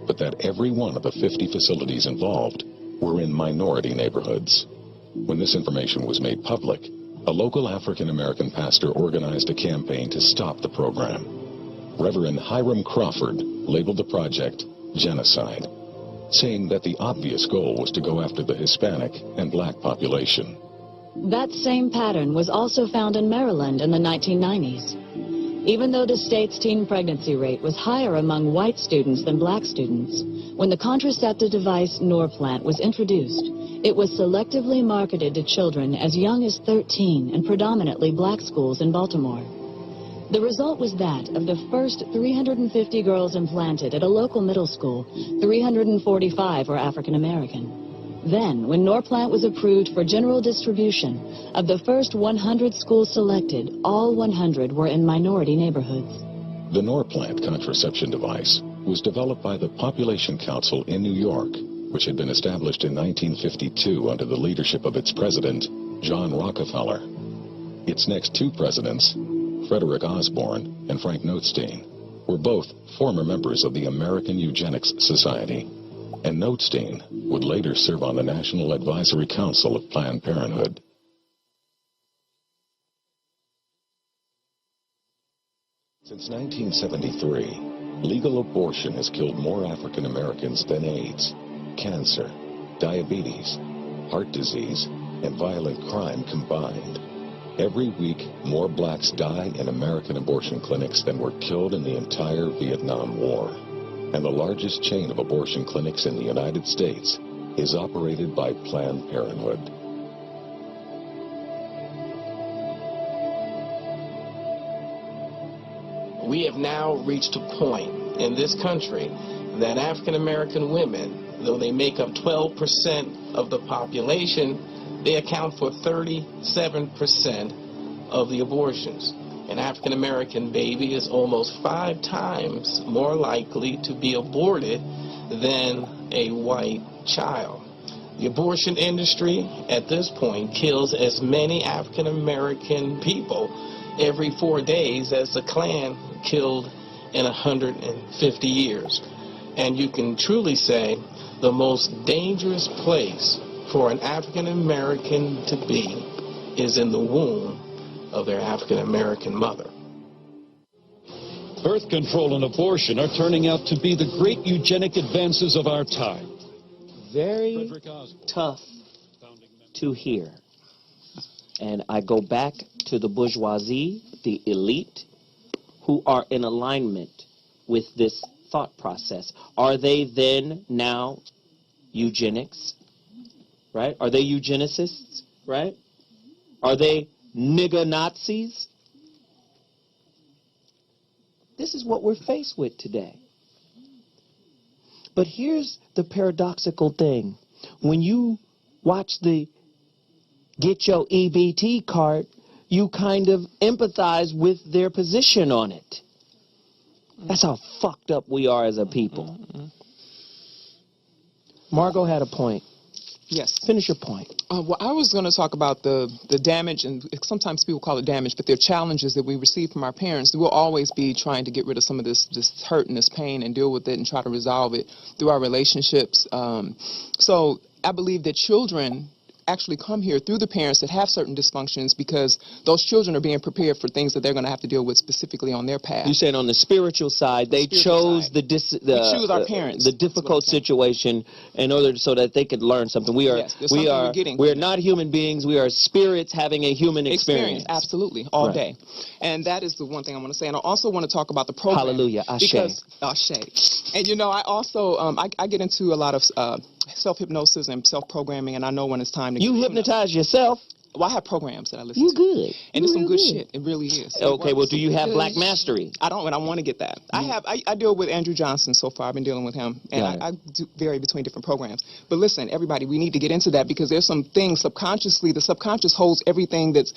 but that every one of the 50 facilities involved were in minority neighborhoods. When this information was made public, a local African-American pastor organized a campaign to stop the program. Reverend Hiram Crawford labeled the project genocide, saying that the obvious goal was to go after the Hispanic and black population. That same pattern was also found in Maryland in the 1990s. Even though the state's teen pregnancy rate was higher among white students than black students, when the contraceptive device Norplant was introduced, it was selectively marketed to children as young as 13 in predominantly black schools in Baltimore. The result was that of the first 350 girls implanted at a local middle school, 345 were African American. Then, when Norplant was approved for general distribution, of the first 100 schools selected, all 100 were in minority neighborhoods. The Norplant contraception device was developed by the Population Council in New York, which had been established in 1952 under the leadership of its president, John Rockefeller. Its next two presidents, Frederick Osborne and Frank Notestein, were both former members of the American Eugenics Society, and Notestein would later serve on the National Advisory Council of Planned Parenthood. Since 1973, legal abortion has killed more African Americans than AIDS, cancer, diabetes, heart disease, and violent crime combined. Every week, more blacks die in American abortion clinics than were killed in the entire Vietnam War. And the largest chain of abortion clinics in the United States is operated by Planned Parenthood. We have now reached a point in this country that African American women, though they make up 12% of the population, they account for 37% of the abortions. An African American baby is almost 5 times more likely to be aborted than a white child. The abortion industry at this point kills as many African American people every 4 days as the Klan killed in 150 years. And you can truly say the most dangerous place for an African American to be is in the womb of their African American mother. Birth control and abortion are turning out to be the great eugenic advances of our time. Very tough to hear. And I go back to the bourgeoisie, the elite, who are in alignment with this thought process. Are they then now eugenics? Right? Are they eugenicists? Right? Are they nigger Nazis? This is what we're faced with today. But here's the paradoxical thing. When you watch the Get Your EBT card, you kind of empathize with their position on it. That's how fucked up we are as a people. Margot had a point. Yes. Finish your point. Well, I was going to talk about the damage, and sometimes people call it damage, but they're challenges that we receive from our parents. We'll always be trying to get rid of some of this hurt and this pain and deal with it and try to resolve it through our relationships. So I believe that children actually come here through the parents that have certain dysfunctions because those children are being prepared for things that they're going to have to deal with specifically on their path. You said on the spiritual side, they chose we choose our parents. The difficult situation in order so that they could learn something. We are we're not human beings. We are spirits having a human experience. Absolutely, all day. And that is the one thing I want to say. And I also want to talk about the program. Hallelujah, Ashe. Ashe. And you know, I also I get into a lot of self-hypnosis and self-programming, and I know when it's time to You hypnotize yourself? Well, I have programs that I listen You to. good. And it's some good shit. It really is. Okay, well, do you have Black Mastery? I don't, and I want to get that. I deal with Andrew Johnson so far. I've been dealing with him, and I do vary between different programs. But listen, everybody, we need to get into that because there's some things subconsciously. The subconscious holds everything that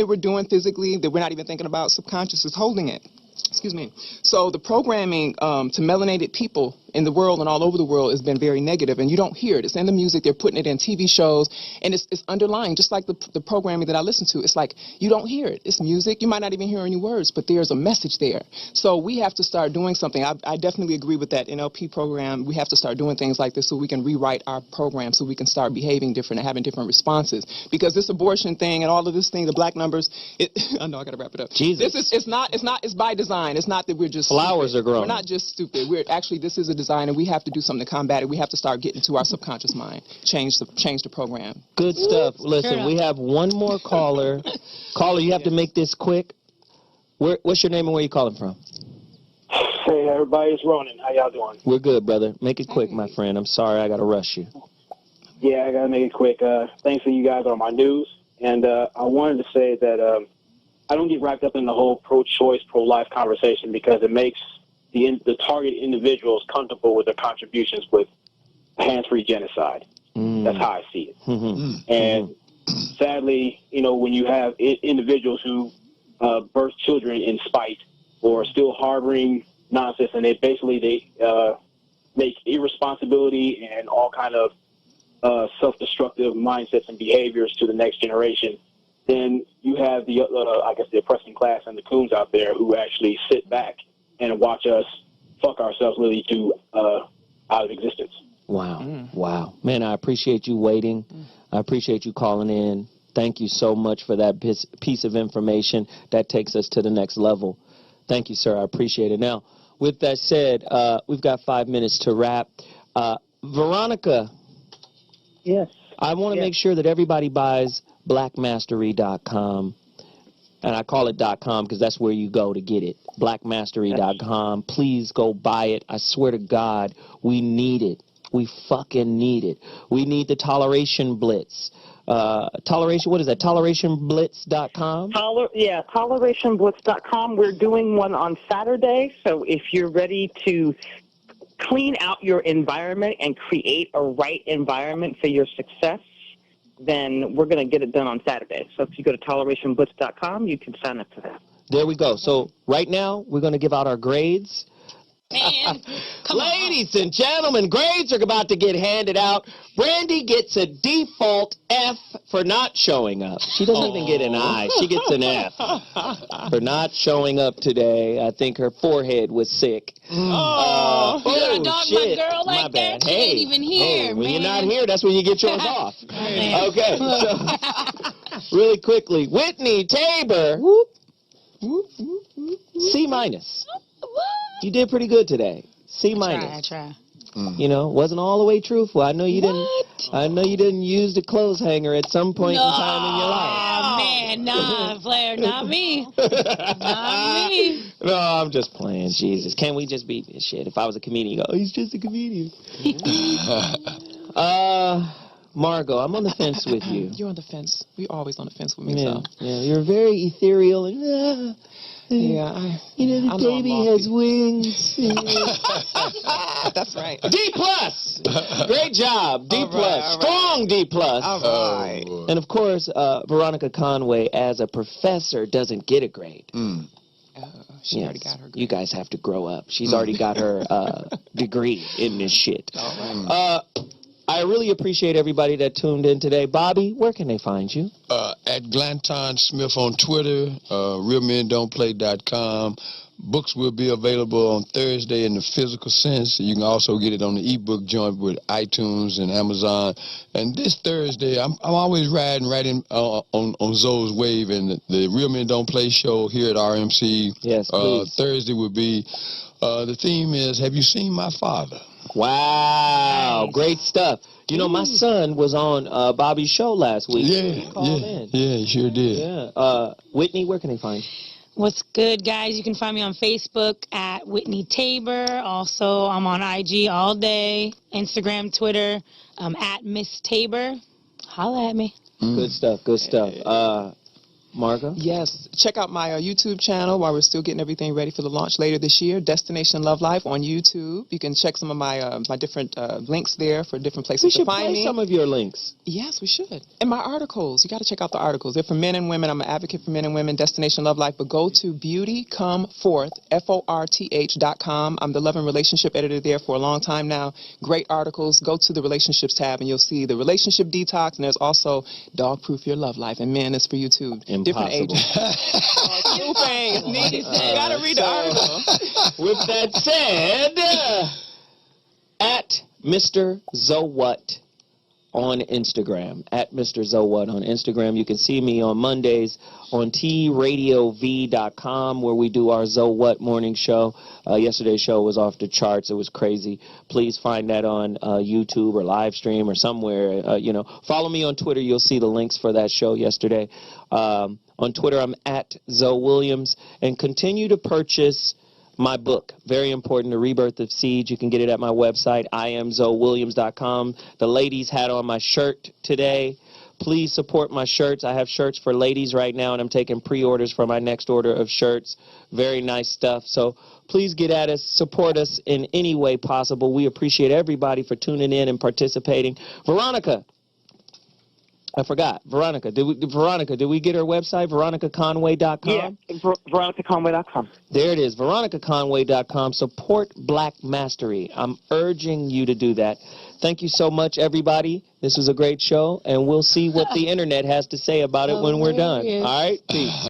we're doing physically that we're not even thinking about. Subconscious is holding it. Excuse me. So the programming to melanated people in the world and all over the world has been very negative, and you don't hear it. It's in the music. They're putting it in TV shows, and it's underlying, just like the programming that I listen to. It's like you don't hear it. It's music. You might not even hear any words, but there's a message there. So we have to start doing something. I definitely agree with that NLP program. We have to start doing things like this so we can rewrite our program, so we can start behaving different and having different responses. Because this abortion thing and all of this thing, the black numbers, I know I got to wrap it up. Jesus. It's by design. It's not that we're just flowers stupid. Are growing. We're not just stupid. This is a design, and we have to do something to combat it. We have to start getting to our subconscious mind, change the program. Good stuff. Listen, we have one more caller. Caller, you have to make this quick. What's your name and where you calling from? Hey, everybody, it's Ronan. How y'all doing? We're good, brother. Make it quick, my friend. I'm sorry I got to rush you. Yeah, I got to make it quick. Thanks for you guys on my news. And I wanted to say that I don't get wrapped up in the whole pro-choice, pro-life conversation because it makes the target individuals comfortable with their contributions with hands-free genocide. That's how I see it. And sadly, you know, when you have individuals who birth children in spite or still harboring nonsense, and they make irresponsibility and all kind of self-destructive mindsets and behaviors to the next generation, then you have the oppressing class and the coons out there who actually sit back and watch us fuck ourselves literally out of existence. Wow. Wow. Man, I appreciate you waiting. I appreciate you calling in. Thank you so much for that piece of information that takes us to the next level. Thank you, sir. I appreciate it. Now, with that said, we've got 5 minutes to wrap. Veronica. Yes. I want to make sure that everybody buys blackmastery.com. And I call it .com because that's where you go to get it. Blackmastery.com. Please go buy it. I swear to God, we need it. We fucking need it. We need the Toleration Blitz. What is that? TolerationBlitz.com? TolerationBlitz.com. We're doing one on Saturday, so if you're ready to clean out your environment and create a right environment for your success, then we're going to get it done on Saturday. So if you go to TolerationBlitz.com, you can sign up for that. There we go. So right now, we're going to give out our grades. And ladies and gentlemen, grades are about to get handed out. Brandy gets a default F for not showing up. She doesn't even get an I. She gets an F for not showing up today. I think her forehead was sick. You gotta dog my girl like my bad. that? She ain't even here, when man. you're not here, that's when you get yours off. Okay, so really quickly, Whitney Tabor, C minus. You did pretty good today. C minus. I try. You know, wasn't all the way truthful. I know you didn't. I know you didn't use the clothes hanger at some point in time in your life. Oh man, nah, Flair, not me. Not me. No, I'm just playing. Jesus, can't we just beat this shit? If I was a comedian, you go, oh, he's just a comedian. Margot, I'm on the fence with you. You're on the fence. We're always on the fence with me. Yeah, you're very ethereal and. Yeah, the baby has wings. That's right. D plus. Great job. D plus. Strong D plus. All right. And of course, Veronica Conway, as a professor, doesn't get a grade. She already got her grade. You guys have to grow up. She's already got her degree in this shit. I really appreciate everybody that tuned in today. Bobby, where can they find you? At Glanton Smith on Twitter, realmendon'tplay.com. Books will be available on Thursday in the physical sense. You can also get it on the ebook joint with iTunes and Amazon. And this Thursday, I'm always riding right in on Zoe's wave, and the Real Men Don't Play show here at RMC. Yes, please. Thursday will be, the theme is, Have You Seen My Father? Wow, nice. Great stuff. You know, my son was on Bobby's show last week. Yeah, he sure did. Yeah. Whitney, where can they find you? What's good, guys? You can find me on Facebook at Whitney Tabor. Also, I'm on IG all day, Instagram, Twitter, at Miss Tabor. Holla at me. Good stuff, good stuff. Margo? Yes. Check out my YouTube channel while we're still getting everything ready for the launch later this year, Destination Love Life on YouTube. You can check some of my my different links there for different places to find me. We should play some of your links. Yes, we should. And my articles. You got to check out the articles. They're for men and women. I'm an advocate for men and women, Destination Love Life. But go to beautycomeforth, FORTH.com. I'm the love and relationship editor there for a long time now. Great articles. Go to the relationships tab and you'll see the relationship detox. And there's also Dog Proof Your Love Life. And men, it's for you too. Different ages. You gotta read the article. With that said, at Mr. Zowat on Instagram. At Mr. Zowat on Instagram. You can see me on Mondays on tradiov.com, where we do our Zowat morning show. Yesterday's show was off the charts. It was crazy. Please find that on YouTube or live stream or somewhere. Follow me on Twitter. You'll see the links for that show yesterday. On Twitter, I'm at Zoe Williams. And continue to purchase my book. Very important, The Rebirth of Siege. You can get it at my website, IamZoeWilliams.com. The ladies had on my shirt today. Please support my shirts. I have shirts for ladies right now, and I'm taking pre-orders for my next order of shirts. Very nice stuff. So please get at us. Support us in any way possible. We appreciate everybody for tuning in and participating. Veronica. I forgot. Veronica, did we get her website, veronicaconway.com? Yeah, veronicaconway.com. There it is, veronicaconway.com. Support Black Mastery. I'm urging you to do that. Thank you so much, everybody. This was a great show, and we'll see what the internet has to say about it when we're done. All right? Peace.